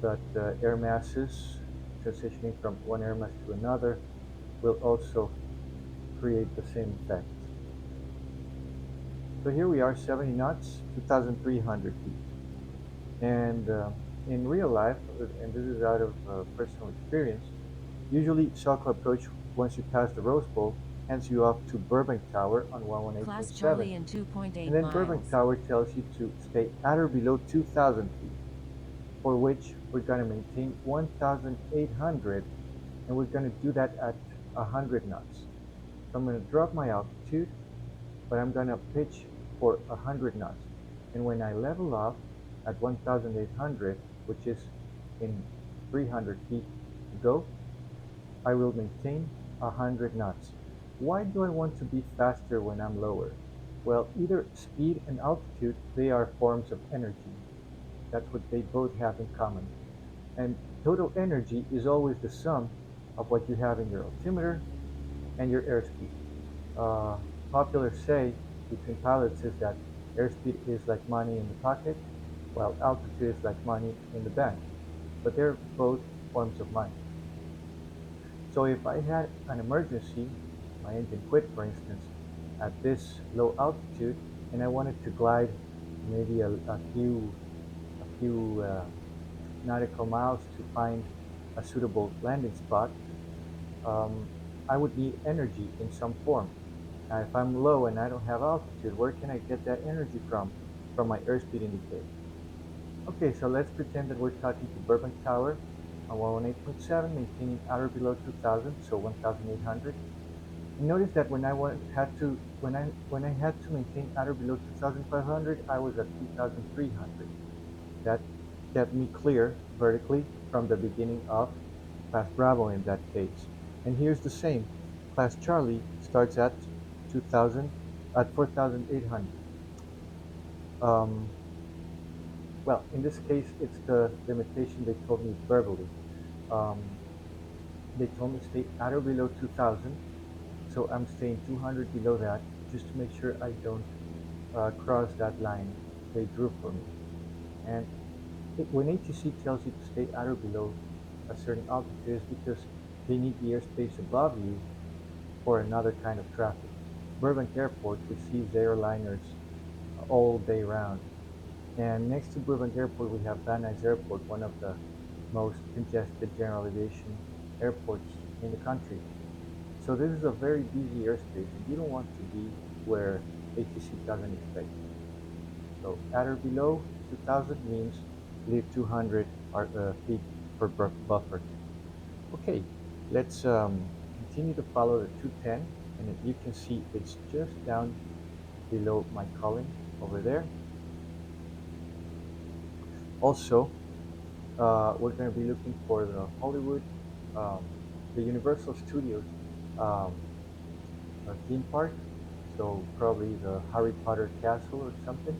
that air masses transitioning from one air mass to another will also create the same effect. So here we are, 70 knots, 2,300 feet. And in real life, and this is out of personal experience, usually Salco approach, once you pass the Rose Bowl, hands you off to Burbank Tower on Class 118.7. Charlie in 2.8 And then Burbank miles. Tower tells you to stay at or below 2,000 feet, for which we're going to maintain 1,800, and we're going to do that at 100 knots. So I'm going to drop my altitude, but I'm going to pitch for 100 knots. And when I level off at 1,800, which is in 300 feet to go, I will maintain 100 knots. Why do I want to be faster when I'm lower? Well, either speed and altitude, they are forms of energy. That's what they both have in common. And total energy is always the sum of what you have in your altimeter and your airspeed. Uh, Popular say between pilots is that airspeed is like money in the pocket, while altitude is like money in the bank. But they're both forms of money. So if I had an emergency, my engine quit for instance, at this low altitude, and I wanted to glide maybe a few nautical miles to find a suitable landing spot, um, I would need energy in some form. Now, if I'm low and I don't have altitude, where can I get that energy from? From my airspeed indicator. Okay, so let's pretend that we're talking to Burbank Tower on 118.7, maintaining at or below 2,000, so 1,800. And notice that when I had to maintain at or below 2,500, I was at 2,300. That kept me clear vertically from the beginning of Class Bravo in that case. And here's the same. Class Charlie starts at 2,000 at 4,800. Um, well, in this case, it's the limitation they told me verbally. Um, they told me to stay at or below 2,000, so I'm staying 200 below that just to make sure I don't cross that line they drew for me. And when ATC tells you to stay at or below a certain altitude, is because they need the airspace above you for another kind of traffic. Burbank Airport receives airliners all day round. And next to Burbank Airport, we have Van Nuys Airport, one of the most congested general aviation airports in the country. So this is a very busy airspace, and you don't want to be where ATC doesn't expect you. So at or below 2000 means leave 200 feet for buffer. Okay, let's continue to follow the 210, and you can see it's just down below my calling over there. Also, we're going to be looking for the Hollywood, um, the Universal Studios um, theme park. So probably the Harry Potter castle or something.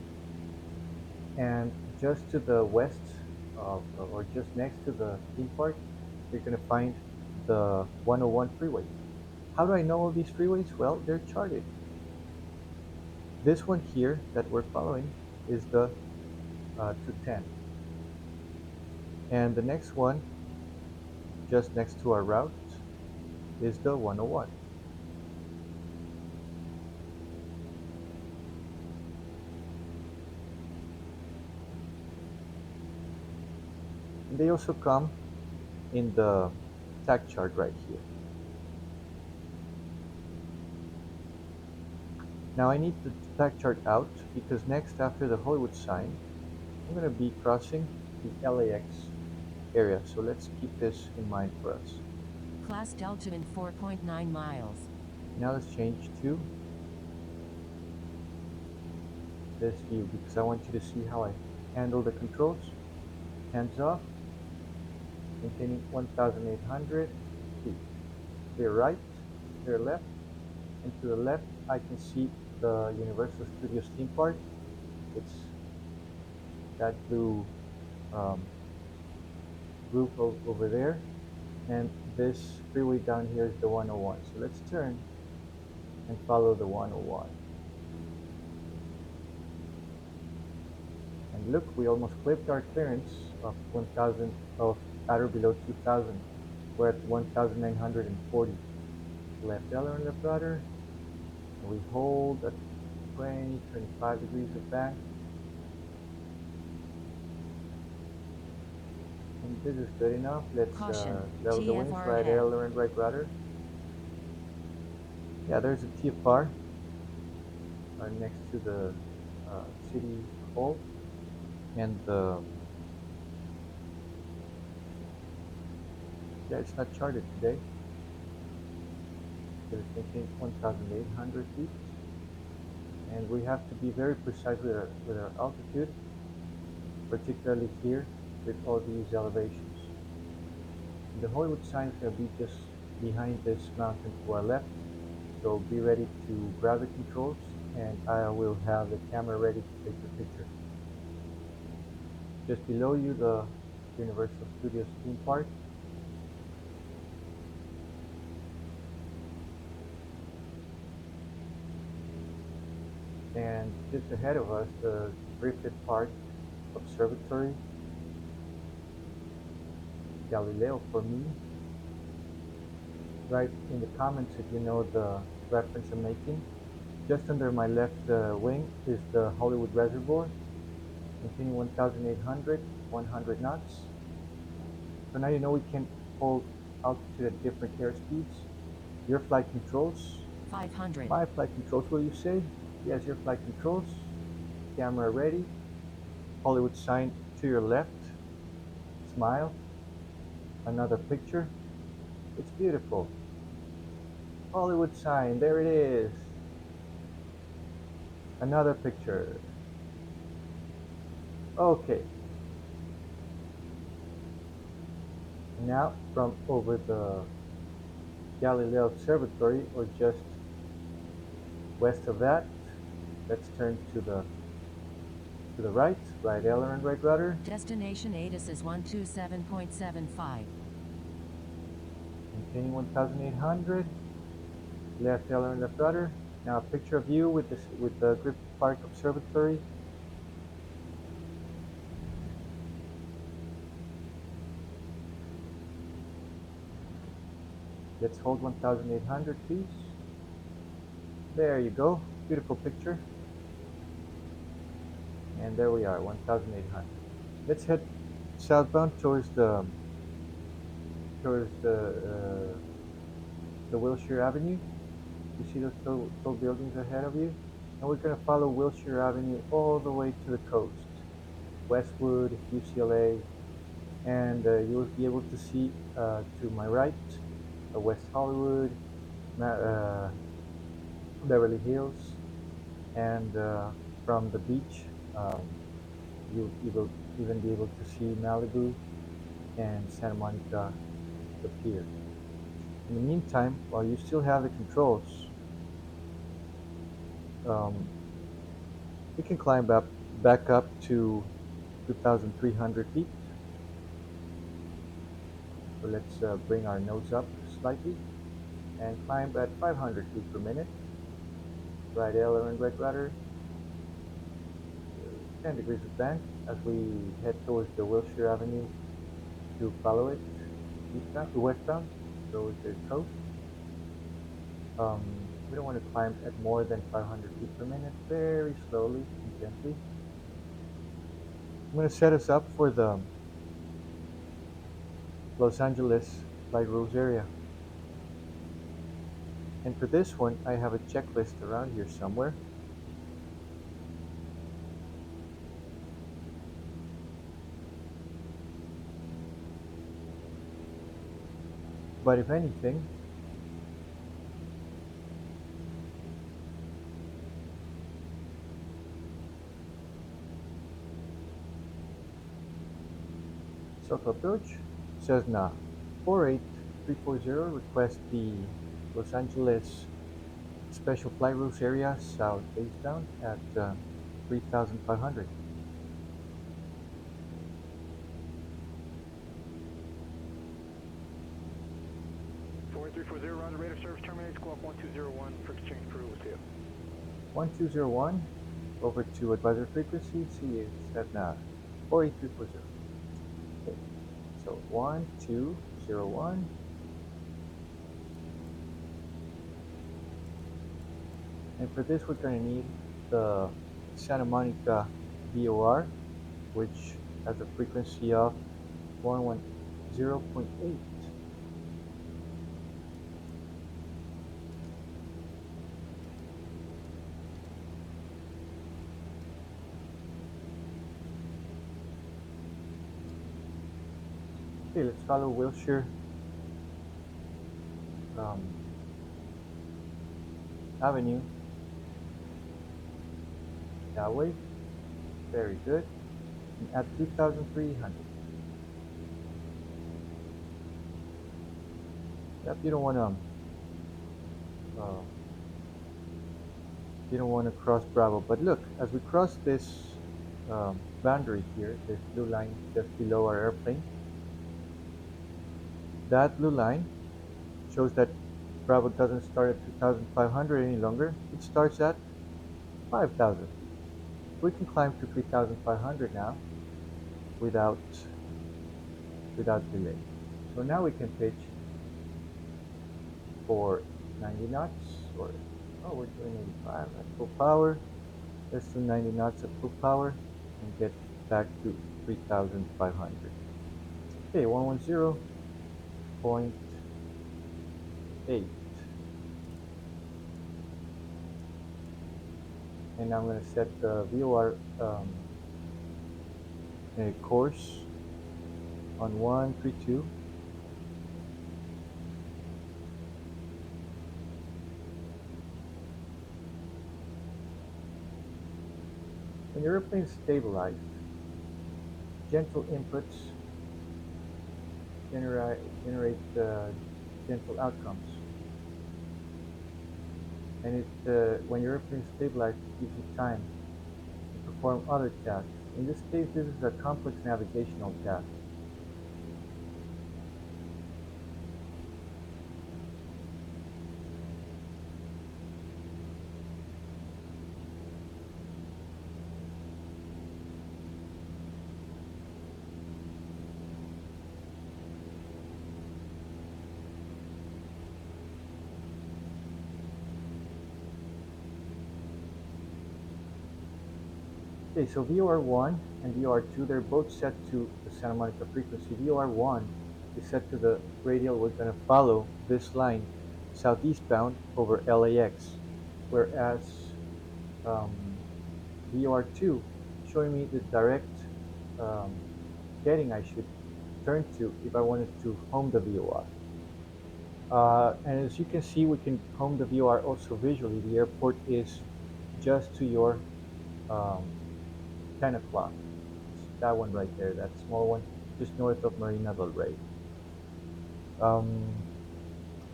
And just to the west or just next to the theme park, you're going to find the 101 freeway. How do I know all these freeways? Well, they're charted. This one here that we're following is the 210. And the next one, just next to our route, is the 101. And they also come in the tag chart right here. Now I need the tag chart out because next after the Hollywood sign, I'm going to be crossing the LAX area. So let's keep this in mind for us. Class Delta in 4.9 miles. Now let's change to this view because I want you to see how I handle the controls. Hands off, maintaining 1800 feet. Clear right, clear left, and to the left I can see the Universal Studios theme park. It's that blue um, roof over there, and this freeway down here is the 101. So let's turn and follow the 101. And look, we almost clipped our clearance of 1000 of at or below 2000. We're at 1940. Left aileron, left rudder, and we hold at 25 degrees of bank. And this is good enough. Let's Caution, level the wings, TFR right ahead. aileron, right rudder. Yeah, there's a TFR next to the city hall, and yeah, it's not charted today. It's thinking 1,800 feet, and we have to be very precise with our altitude, particularly here with all these elevations. And the Hollywood sign is going to be just behind this mountain to our left, so be ready to grab the controls, and I will have the camera ready to take the picture. Just below you, the Universal Studios theme park. And just ahead of us, the Griffith Park Observatory, Galileo for me. Write in the comments if you know the reference I'm making. Just under my left wing is the Hollywood Reservoir, maintaining 1800, 100 knots. So now you know we can hold altitude at different airspeeds. Your flight controls. 500. My flight controls, will you say? Yes, your flight controls. Camera ready. Hollywood sign to your left. Smile. Another picture. It's beautiful. Hollywood sign, there it is. Another picture. Okay. Now from over the Galileo Observatory, or just west of that, let's turn to the right, right aileron, right rudder, Destination ATIS is 127.75. maintaining 1800, left aileron, left rudder. Now a picture of you with this with the Griffith Park Observatory. Let's hold 1800, please. There you go. Beautiful picture. And there we are, 1800. Let's head southbound towards the towards the Wilshire Avenue. You see those tall buildings ahead of you? And we're going to follow Wilshire Avenue all the way to the coast. Westwood, UCLA, and you'll be able to see to my right West Hollywood, Beverly Hills, and from the beach um, you will even be able to see Malibu and Santa Monica, the pier. In the meantime, while you still have the controls, um, we can climb back up to 2,300 feet. So let's bring our nose up slightly and climb at 500 feet per minute. Right element, right rudder, 10 degrees of bank as we head towards the Wilshire Avenue to follow it eastbound, westbound, towards the coast. Um, we don't want to climb at more than 500 feet per minute, very slowly and gently. I'm going to set us up for the Los Angeles flight rules area. And for this one, I have a checklist around here somewhere. But if anything, self-approach says nah. 48340 request the Los Angeles Special Flight Rules area south eastbound at 3,500. 4340, roger, radar service terminates, squawk 1201 for exchange crew with you. 1201, over to advisor frequency, see is at nav. 48340. Okay, so 1201. And for this, we're going to need the Santa Monica VOR, which has a frequency of 110.8. Okay, let's follow Wilshire um, Avenue that way. Very good. And at 2,300. Yep, uh, you don't want to cross Bravo. But look, as we cross this boundary here, this blue line just below our airplane, that blue line shows that Bravo doesn't start at 2,500 any longer. It starts at 5,000. We can climb to 3,500 now without delay. So now we can pitch for 90 knots, or oh, we're doing 85 at full power. Let's do 90 knots at full power and get back to 3,500. Okay, 110.8. And I'm going to set the VOR course on 132. When your airplane is stabilized, gentle inputs generate gentle outcomes. And when your airplane is stabilized, it gives you time to perform other tasks. In this case, this is a complex navigational task. Okay, so VOR1 and VOR2, they're both set to the Santa Monica frequency. VOR1 is set to the radial. We're going to follow this line southeastbound over LAX, whereas um, VOR2 showing me the direct um, heading I should turn to if I wanted to home the VOR. And as you can see, we can home the VOR also visually. The airport is just to your um, 10 o'clock. It's that one right there, that small one, just north of Marina del Rey. Um,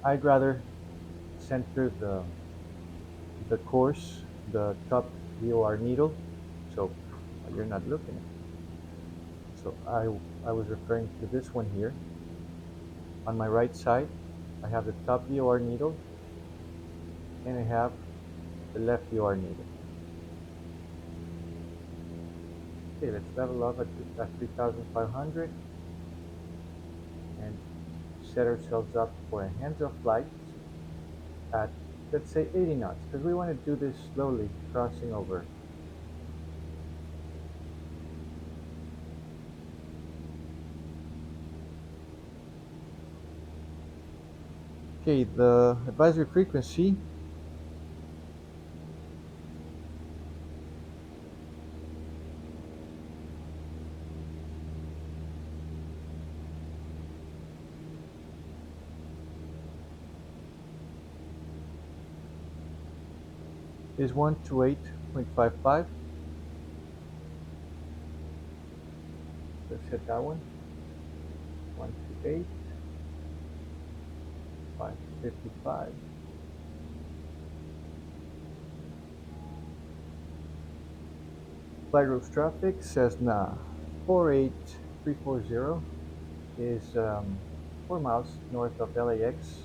I'd rather center the course, the top VOR needle, so you're not looking at it. So I was referring to this one here. On my right side, I have the top VOR needle, and I have the left VOR needle. Okay, let's level up at 3,500 and set ourselves up for a hands-off flight at, let's say, 80 knots, because we want to do this slowly, crossing over. Okay, the advisory frequency is 128.55. Let's hit that one. 128.555. Flight rules traffic says nah. 48340 is 4 miles north of LAX.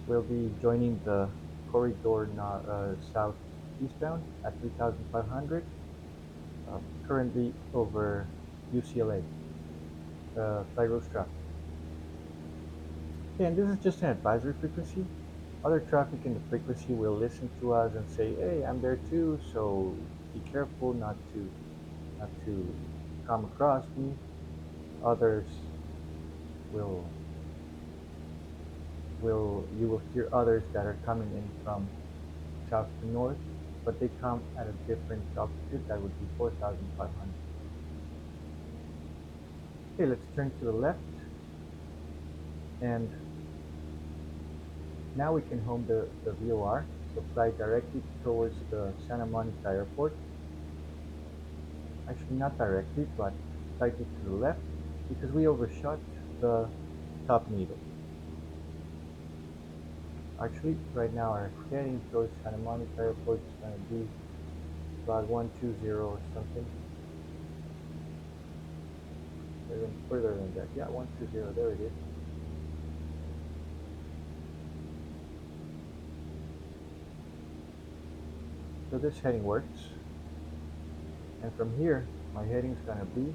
We'll be joining the corridor southeastbound at 3,500, currently over UCLA. Flight rules traffic. Okay, and this is just an advisory frequency. Other traffic in the frequency will listen to us and say, "Hey, I'm there too, so be careful not to come across me." Others will you will hear others that are coming in from south to north, but they come at a different altitude. That would be 4,500. Okay, let's turn to the left, and now we can home the VOR. So fly directly towards the Santa Monica Airport. Actually, not directly, but slightly to the left, because we overshot the top needle. Actually, right now our heading towards Santa Monica Airport is going to be about 120 or something. Even further than that. Yeah, 120, there it is. So this heading works. And from here, my heading is going to be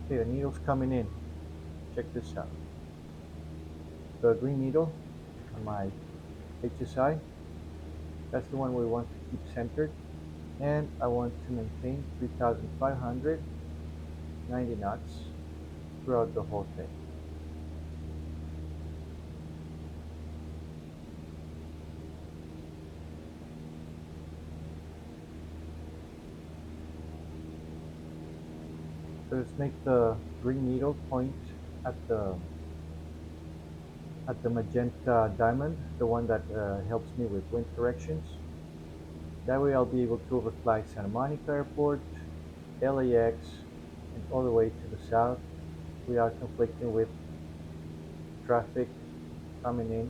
okay, the needle's coming in. Check this out. The green needle on my HSI, that's the one we want to keep centered. And I want to maintain 3,590 knots throughout the whole thing. So let's make the green needle point at the magenta diamond, the one that helps me with wind corrections. That way I'll be able to overfly Santa Monica Airport, LAX, and all the way to the south without conflicting with traffic coming in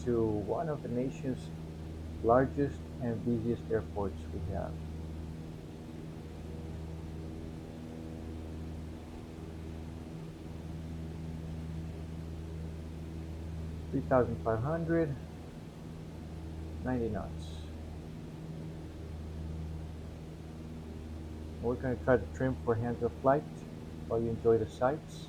to one of the nation's largest and busiest airports we have. Three 3,590 knots. We're going to try to trim for hands-off flight while you enjoy the sights.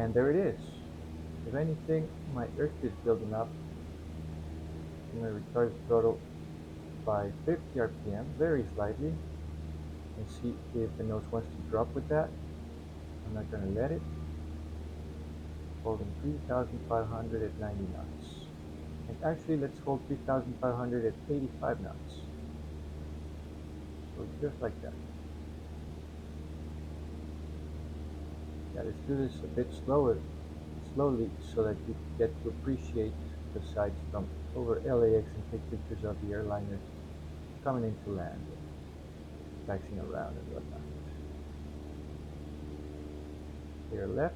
And there it is. If anything, my airspeed is building up. I'm going to retard the throttle by 50 RPM, very slightly, and see if the nose wants to drop with that. I'm not going to let it. Holding 3,500 at 90 knots. And actually, let's hold 3,500 at 85 knots. So just like that. Yeah, let's do this a bit slowly, so that you get to appreciate the sights from over LAX and take pictures of the airliner coming into land, taxiing around and whatnot. Clear left,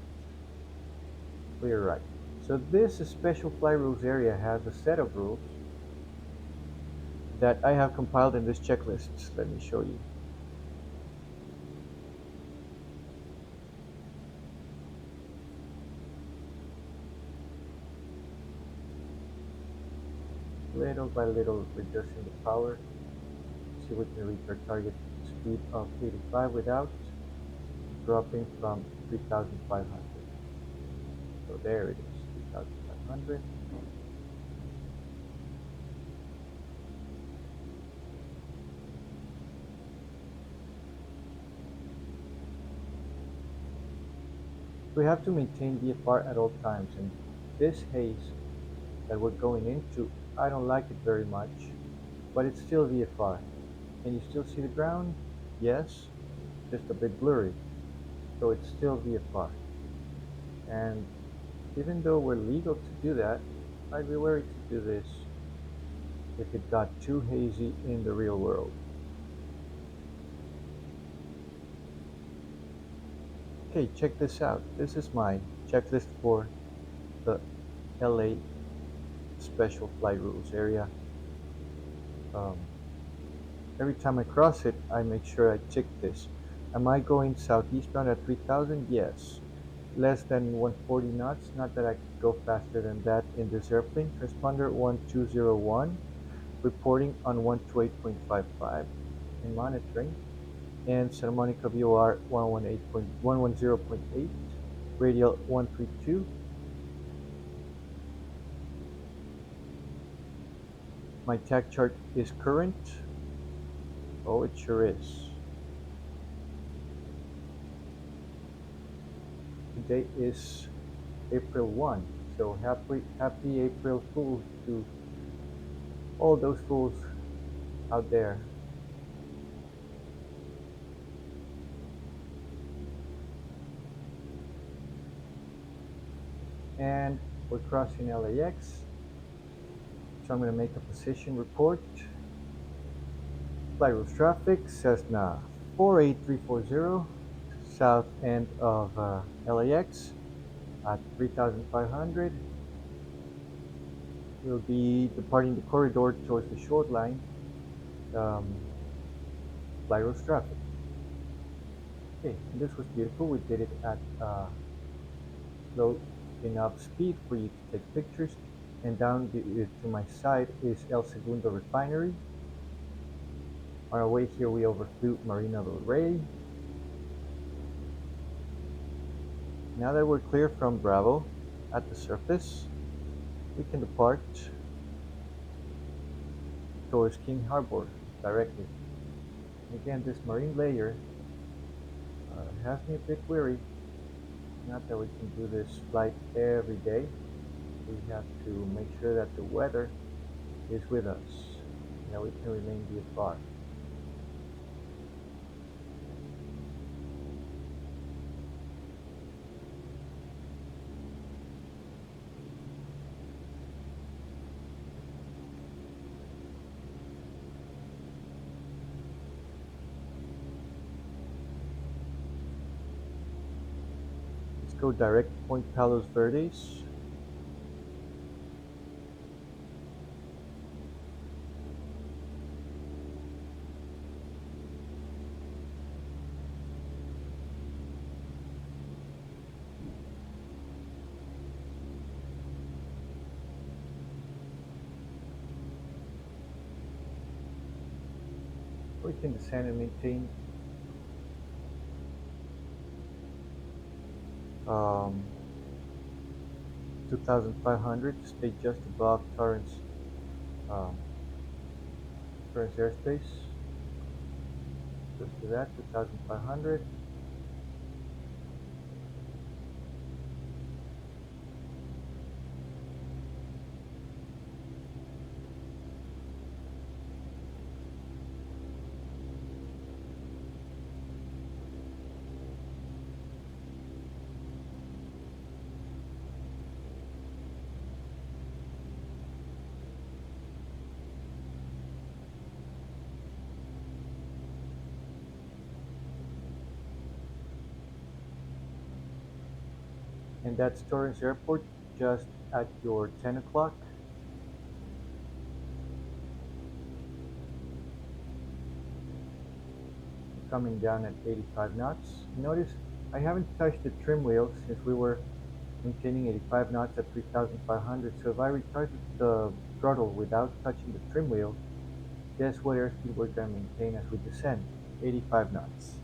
clear right. So this special flight rules area has a set of rules that I have compiled in this checklist. Let me show you. Little by little reducing the power. See, we can reach our target speed of 85 without dropping from 3,500. So there it is, 3,500. We have to maintain VFR at all times, and this haze that we're going into, I don't like it very much, but it's still VFR. Can you still see the ground? Yes, just a bit blurry, so it's still VFR. And even though we're legal to do that, I'd be wary to do this if it got too hazy in the real world. Okay, check this out. This is my checklist for the LA Special Flight Rules area. Um, every time I cross it, I make sure I check this. Am I going southeastbound at 3000? Yes. Less than 140 knots, not that I could go faster than that in this airplane. Transponder 1201, reporting on 128.55 and monitoring. And Santa Monica VOR 110.8, radial 132. My tach chart is current. Oh, it sure is. Today is April 1, so happy April Fools to all those fools out there. And we're crossing LAX, so I'm going to make a position report. Flight rules traffic, Cessna 48340, south end of LAX at 3,500. We'll be departing the corridor towards the short line. Flight rules traffic. Okay, and this was beautiful. We did it at low enough speed for you to take pictures. And down to my side is El Segundo Refinery. On our way here, we overflew Marina del Rey. Now that we're clear from Bravo at the surface, we can depart towards King Harbor directly. Again, this marine layer has me a bit weary. Not that we can do this flight every day. We have to make sure that the weather is with us, and that we can remain VFR. Let's go direct to Point Palos Verdes. We can descend and maintain 2,500 to stay just above um, Torrance airspace. Let's do that, 2,500. And that's Torrance Airport just at your 10 o'clock. Coming down at 85 knots. Notice I haven't touched the trim wheel since we were maintaining 85 knots at 3,500. So if I retard the throttle without touching the trim wheel, guess what airspeed we're going to maintain as we descend? 85 knots.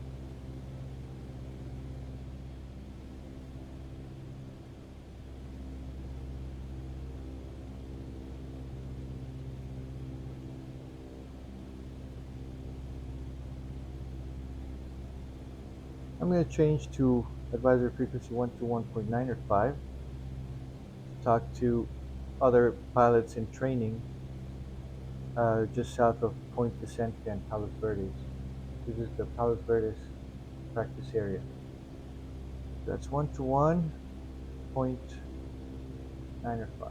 I'm going to change to advisory frequency 121.9 or 5 to talk to other pilots in training just south of Point Vicente and Palos Verdes. This is the Palos Verdes practice area. That's 121.9 or 5.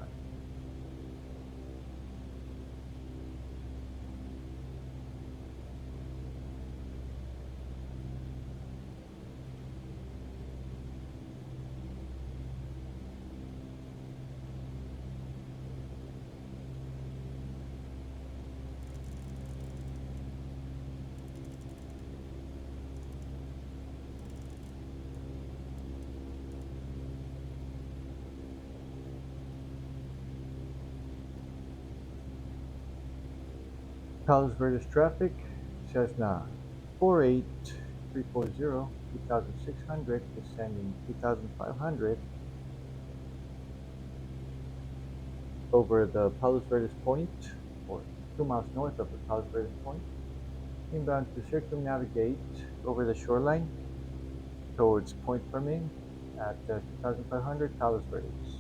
Palos Verdes traffic, Cessna 48340, 2600, descending 2500 over the Palos Verdes point, or 2 miles north of the Palos Verdes point, inbound to circumnavigate over the shoreline towards Point Fermin at 2500 Palos Verdes.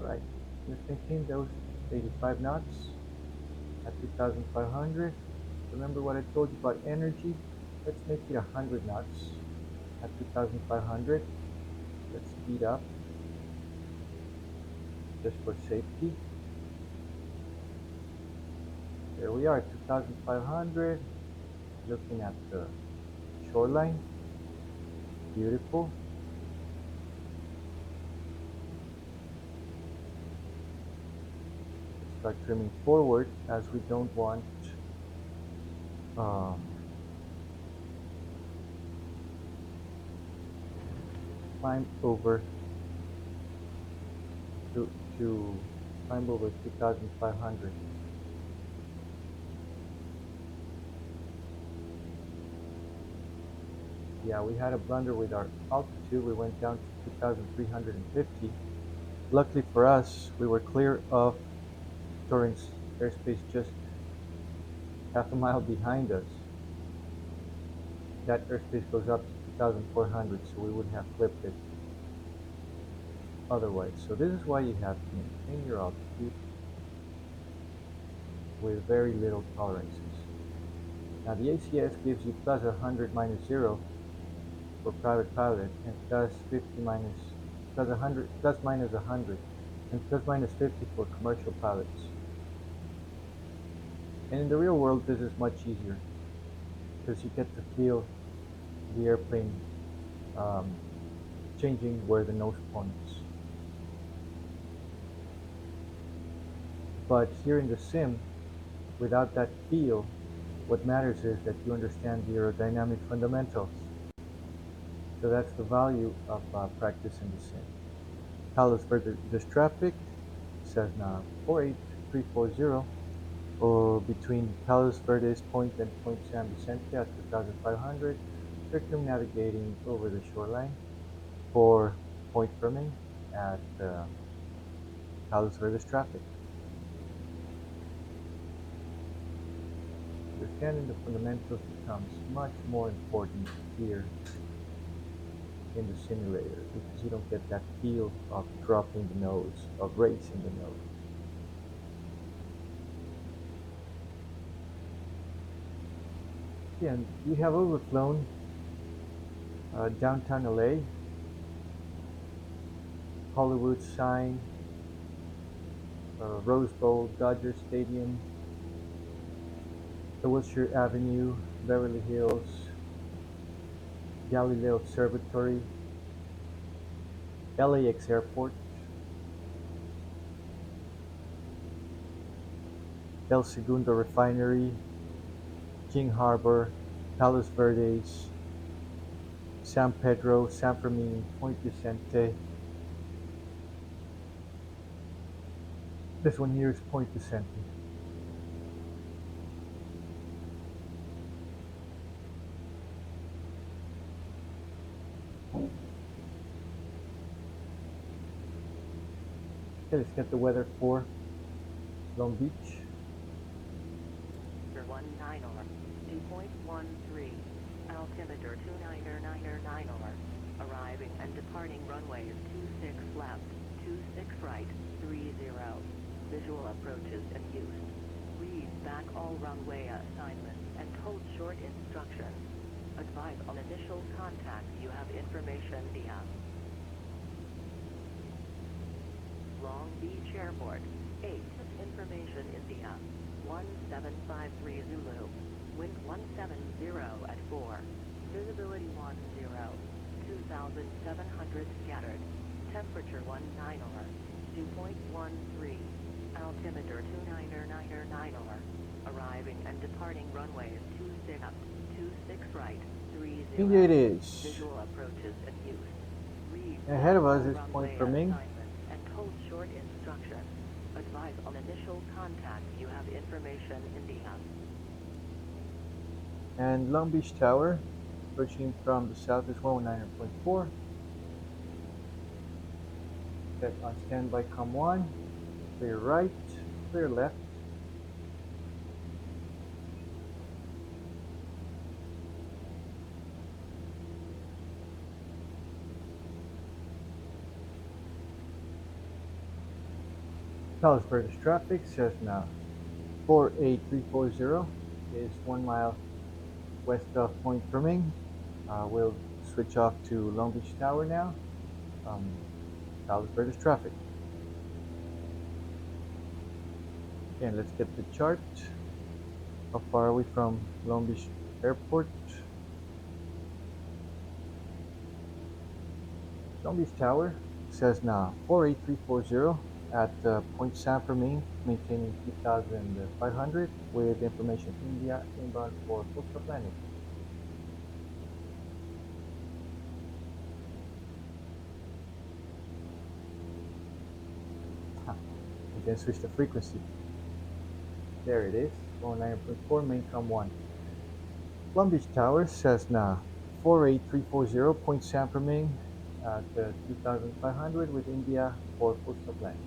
Alright, let's maintain those 85 knots at 2500. Remember what I told you about energy? Let's make it 100 knots at 2500. Let's speed up just for safety. There we are, 2500. Looking at the shoreline. Beautiful. Start trimming forward as we don't want climb over to climb over 2500. Yeah, we had a blunder with our altitude. We went down to 2350. Luckily for us, we were clear of Torrance airspace just half a mile behind us. That airspace goes up to 2400, so we would have clipped it otherwise. So this is why you have to maintain your altitude with very little tolerances. Now the ACS gives you plus 100 minus 0 for private pilot, and plus 50 minus plus 100 plus minus 100, and plus minus 50 for commercial pilots. And in the real world, this is much easier because you get to feel the airplane changing where the nose points. But here in the sim, without that feel, what matters is that you understand the aerodynamic fundamentals. So that's the value of practice in the sim. Palos Verdes traffic, Cessna 48340, or between Palos Verdes Point and Point San Vicente at 2500, circumnavigating over the shoreline for Point Fermin at Palos Verdes traffic. Understanding the fundamentals becomes much more important here in the simulator because you don't get that feel of dropping the nose, of raising the nose. Yeah, and we have overflown downtown LA, Hollywood sign, Rose Bowl, Dodger Stadium, Wilshire Avenue, Beverly Hills, Galileo Observatory, LAX Airport, El Segundo Refinery, King Harbor, Palos Verdes, San Pedro, San Fermin, Point Vicente. This one here is Point Vicente. Okay, let's get the weather for Long Beach. 19 or 2.13. Altimeter 299 or. Arriving and departing runways 26 left, 26 right, 30. Visual approaches in use. Read back all runway assignments and hold short instructions. Advise on initial contact you have information via Long Beach Airport. 8. Information India. 1753 Zulu. Wind 170 at 4. Visibility 10. 2,700 scattered. Temperature 19 or 2.13. Altimeter 299 or. Arriving and departing runways 26 up, 26 right, 30. Here it is. Visual approaches in use. Read Ahead of us is runway Point Fermin. assignments and hold short instructions. Advise on initial contact you have information in the app. And Long Beach Tower, approaching from the south is 119.4. Set on standby, com 1. Clear right, clear left. Palos Verdes traffic says now 48340 is 1 mile west of Point Fermin. We'll switch off to Long Beach Tower now. Palos Verdes traffic. Again, let's get the chart. How far are we from Long Beach Airport? Long Beach Tower says now 48340 at Point San Fermin, maintaining 3,500 with information India inbound for coastal planning. We can switch the frequency. There it is, 109.4, main com 1. Long Beach Tower says now 48340 Point San Fermin at 2,500 with India for coastal planning.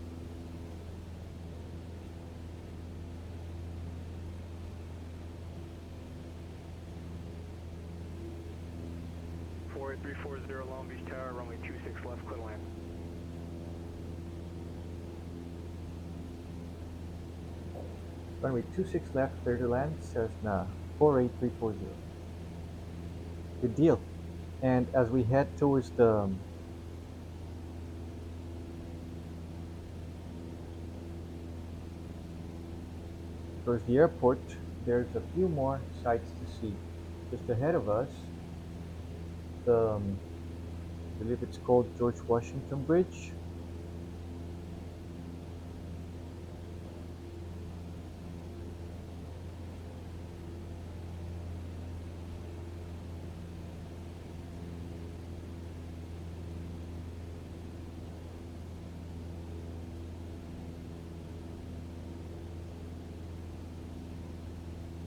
Long Beach Tower, runway 26 left, clear to land. Runway 26 left, clear to land, Cessna 48340. Good deal. And as we head towards the airport, there's a few more sights to see. Just ahead of us, I believe it's called George Washington Bridge.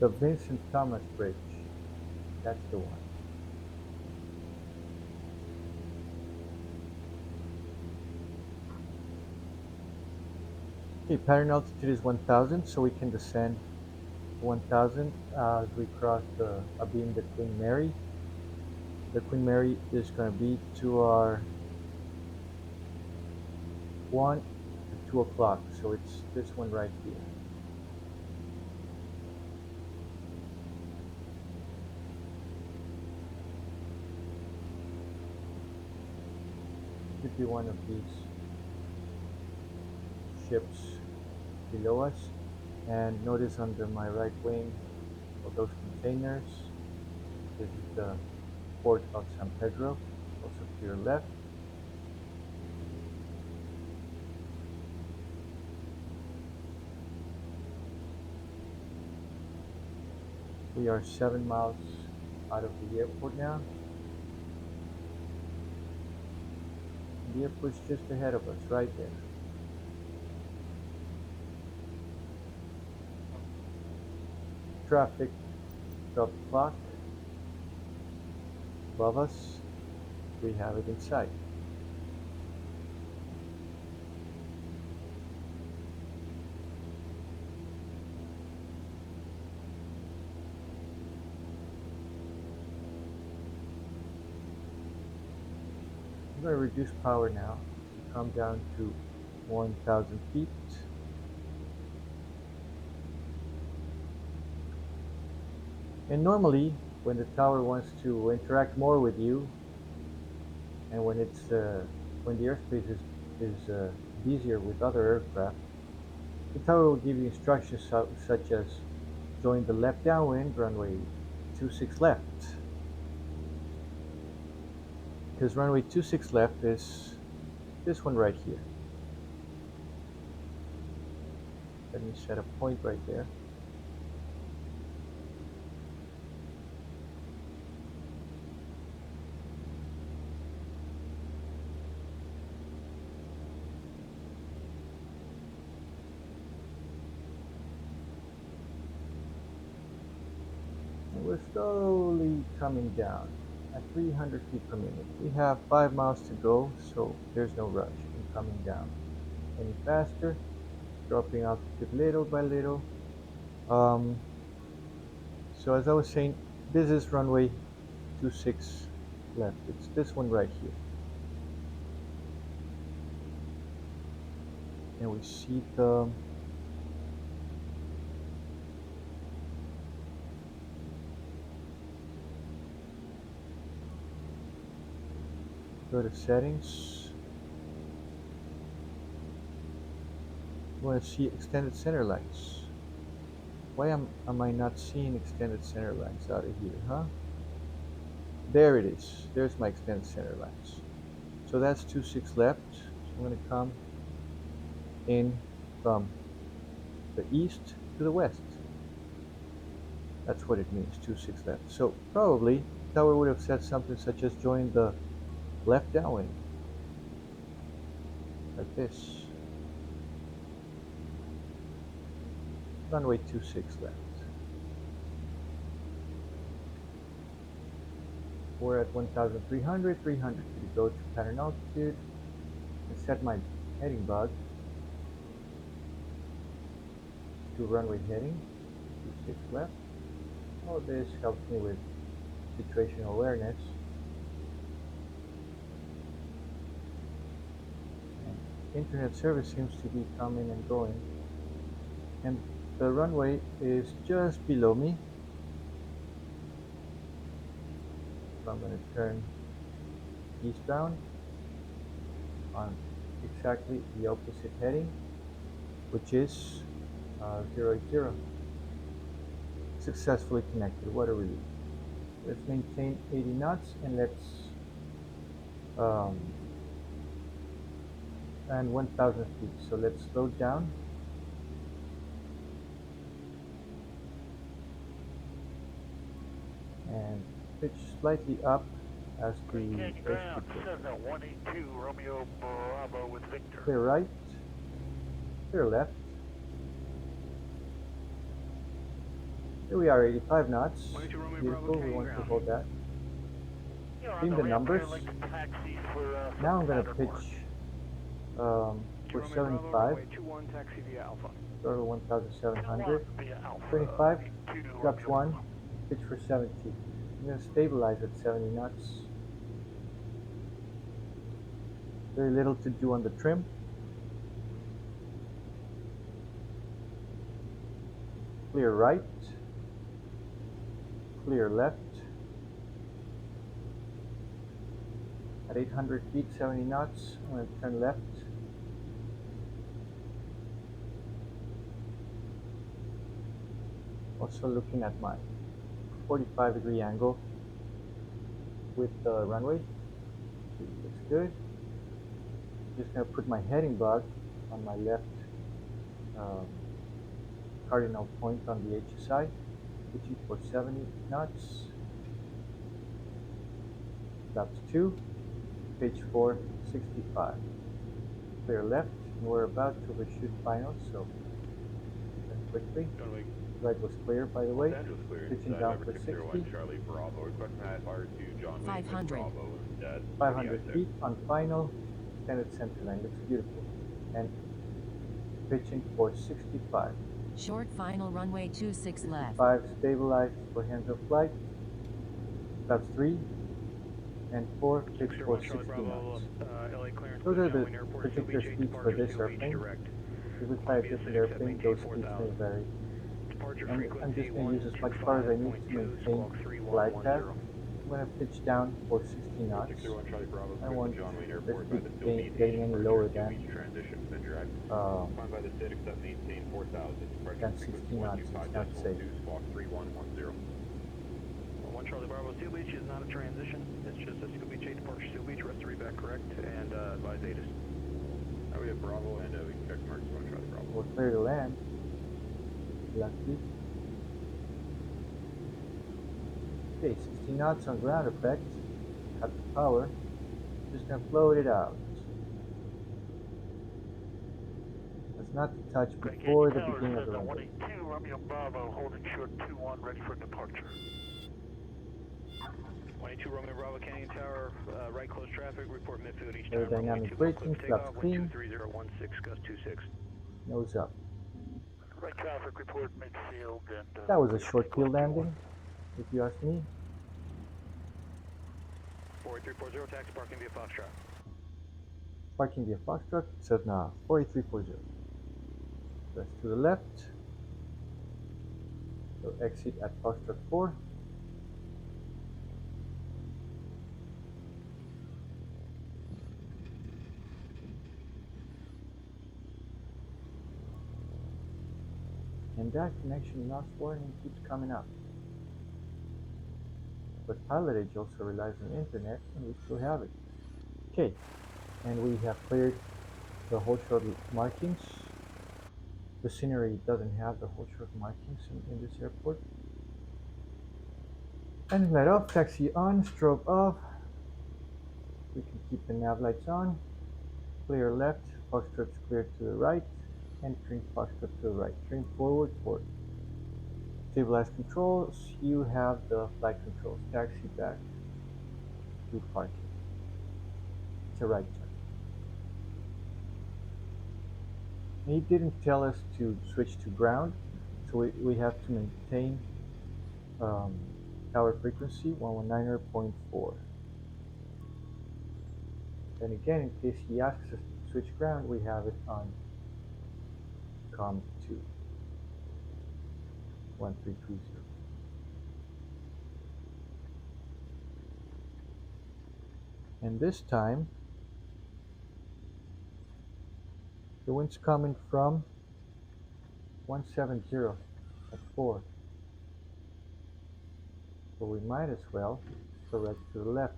The Vincent Thomas Bridge. That's the one. Okay, pattern altitude is 1000, so we can descend 1000 as we cross the beam, the Queen Mary. The Queen Mary is going to be to our 1 to 2 o'clock, so it's this one right here. Could be one of these ships below us. And notice under my right wing of those containers, this is the port of San Pedro, also to your left. We are 7 miles out of the airport now. The airport's just ahead of us, right there. Traffic, 12 o'clock. Above us, we have it in sight. I'm going to reduce power now to come down to 1,000 feet. And normally, when the tower wants to interact more with you, and when when the airspace is busier with other aircraft, the tower will give you instructions such as join the left downwind, runway 26 left. Because runway 26 left is this one right here. Let me set a point right there. And we're slowly coming down at 300 feet per minute. We have 5 miles to go, so there's no rush in coming down any faster. Dropping altitude little by little. So as I was saying, this is runway 26 left. It's this one right here. And we see go to settings. We want to see extended center lines. Why am I not seeing extended center lines out of here, huh? There it is. There's my extended center lines. So that's 26 left. So I'm going to come in from the east to the west. That's what it means, 26 left. So probably tower would have said something such as join the left downwind, like this. Runway 26 left. We're at 1,300, 300 to go to pattern altitude. I set my heading bug to runway heading, 26 left. All this helps me with situational awareness. And internet service seems to be coming and going. And the runway is just below me. So I'm going to turn eastbound on exactly the opposite heading, which is 080. Successfully connected. What a relief. Let's maintain 80 knots and let's and 1,000 feet. So let's slow down. And pitch slightly up as the ground, Cessna 182, Romeo Bravo with Victor. clear right, clear left. Here we are, 85 knots. Beautiful, we want to hold that. Seeing the numbers. Now I'm going to pitch for Romeo Bravo, 75, runway 21, taxi via Alpha. throttle 1700, Via Alpha. 25, 2 drops Romeo 1, pitch for 70. I'm going to stabilize at 70 knots. Very little to do on the trim. Clear right, clear left. At 800 feet, 70 knots, I'm going to turn left. Also looking at my 45-degree angle with the runway. Looks good. Just going to put my heading bug on my left um, cardinal point on the HSI, pitching for 70 knots. Flaps 2, pitch for 65. Clear left, and we're about to overshoot final, so quickly. Right was clear, by the way. Pitching down for 60. 500. 500 feet on final. Extended center line, looks beautiful. And pitching for 65. Short final runway 26 left. 5 stabilized for hands of flight. Flaps 3 and 4, pitch for 60 knots. Those are the particular speeds for this airplane. If we fly a different airplane, those speeds may vary. And I'm just going to use as much power as I need to maintain glide path. I'm going to pitch down for 60 knots. I won't risk getting any lower than 60 knots. It's not safe. 1 Charlie Bravo, Seal Beach is not a transition. It's just a Seal Beach 8 departure Seal Beach. Rest 3 back correct and advise ATIS. We have Bravo and we can check marks 1 Charlie Bravo. We're clear to land. Lucky. Okay, 60 knots on ground effect. Cut the power. Just gonna float it out. That's not to touch before the beginning of the runway. 182 Romeo Bravo, holding short 21, ready for departure. 22 Romeo Bravo, Canyon Tower, right close traffic, report midfield each time. Aerodynamic braking, flaps clean. 23016, gust 26. Nose up. Right traffic, report midfield and... That was a short field landing, if you ask me. 48340, taxi parking via Foxtrot. Parking via Foxtrot, Cessna 4340. Press to the left. So exit at Foxtrot 4. And that connection lost warning keeps coming up. But PilotEdge also relies on internet, and we still have it. Okay, and we have cleared the whole short markings. The scenery doesn't have the whole short markings in this airport. And light off, taxi on, strobe off. We can keep the nav lights on. Clear left, Foxtrot's clear to the right. Entering Foxtrot to the right. Trim forward, port. Stabilize controls. You have the flight controls. Taxi back to parking. It's a right turn. He didn't tell us to switch to ground, so we have to maintain tower frequency 119.4. Then again, in case he asks us to switch ground, we have it on COM 2 1320. And this time the wind's coming from 170 at 4. So we might as well correct to the left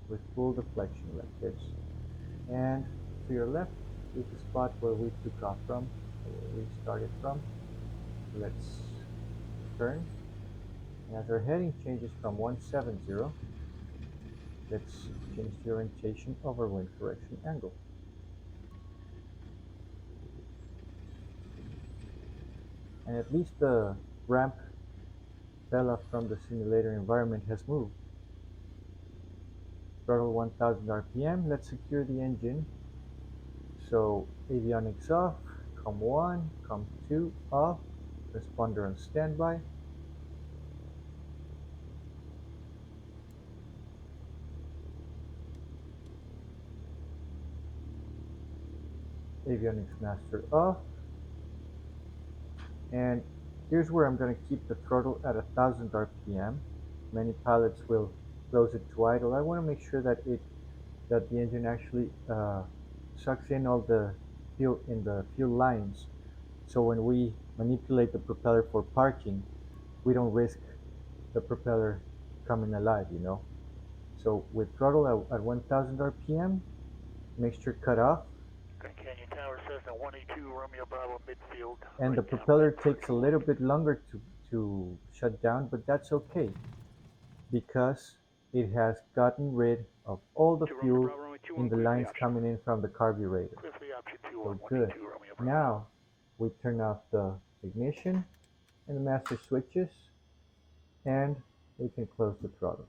with full deflection like this. And to your left is the spot where we took off from, where we started from. Let's turn. And as our heading changes from 170, let's change the orientation of our wind correction angle. And at least the ramp Bella from the simulator environment has moved. Throttle 1000 RPM. Let's secure the engine So avionics off, COM1, COM2 off, transponder on standby. Avionics master off. And here's where I'm going to keep the throttle at 1000 RPM. Many pilots will close it to idle. I want to make sure that the engine actually sucks in all the fuel in the fuel lines. So when we manipulate the propeller for parking, we don't risk the propeller coming alive, you know. So with throttle at 1000 RPM, mixture cut off, Okay, Canyon Tower Cessna 182 Romeo Bravo midfield. and the propeller takes a little bit longer to shut down, but that's okay because it has gotten rid of all the fuel in the lines coming in from the carburetor. Clear for the option 2 So on good. 182 Romeo Bravo. Now we turn off the ignition and the master switches, and we can close the throttle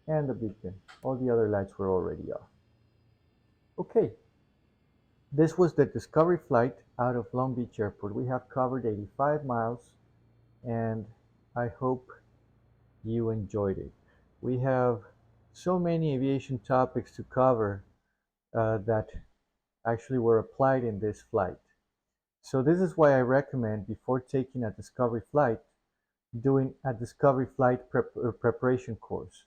and the beacon. All the other lights were already off. Okay, this was the discovery flight out of Long Beach Airport. We have covered 85 miles, and I hope you enjoyed it. We have so many aviation topics to cover that actually were applied in this flight. So this is why I recommend, before taking a discovery flight, doing a discovery flight preparation course.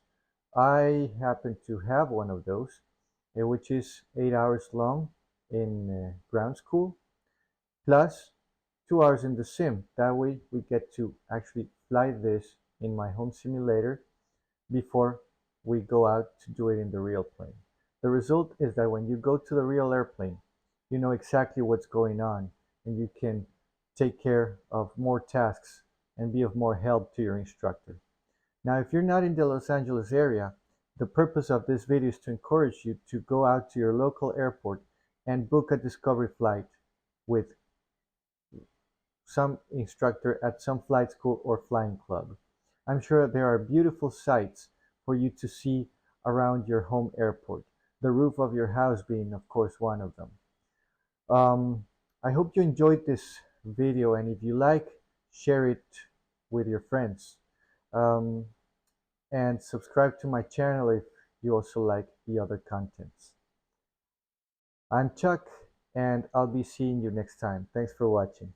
I happen to have one of those, which is 8 hours long in ground school, plus 2 hours in the sim. That way we get to actually fly this in my home simulator before we go out to do it in the real plane. The result is that when you go to the real airplane, you know exactly what's going on, and you can take care of more tasks and be of more help to your instructor. Now, if you're not in the Los Angeles area, the purpose of this video is to encourage you to go out to your local airport and book a discovery flight with some instructor at some flight school or flying club. I'm sure there are beautiful sights for you to see around your home airport, the roof of your house being, of course, one of them. I hope you enjoyed this video, and if you like, share it with your friends. Um, and subscribe to my channel if you also like the other contents. I'm Chuck, and I'll be seeing you next time. Thanks for watching.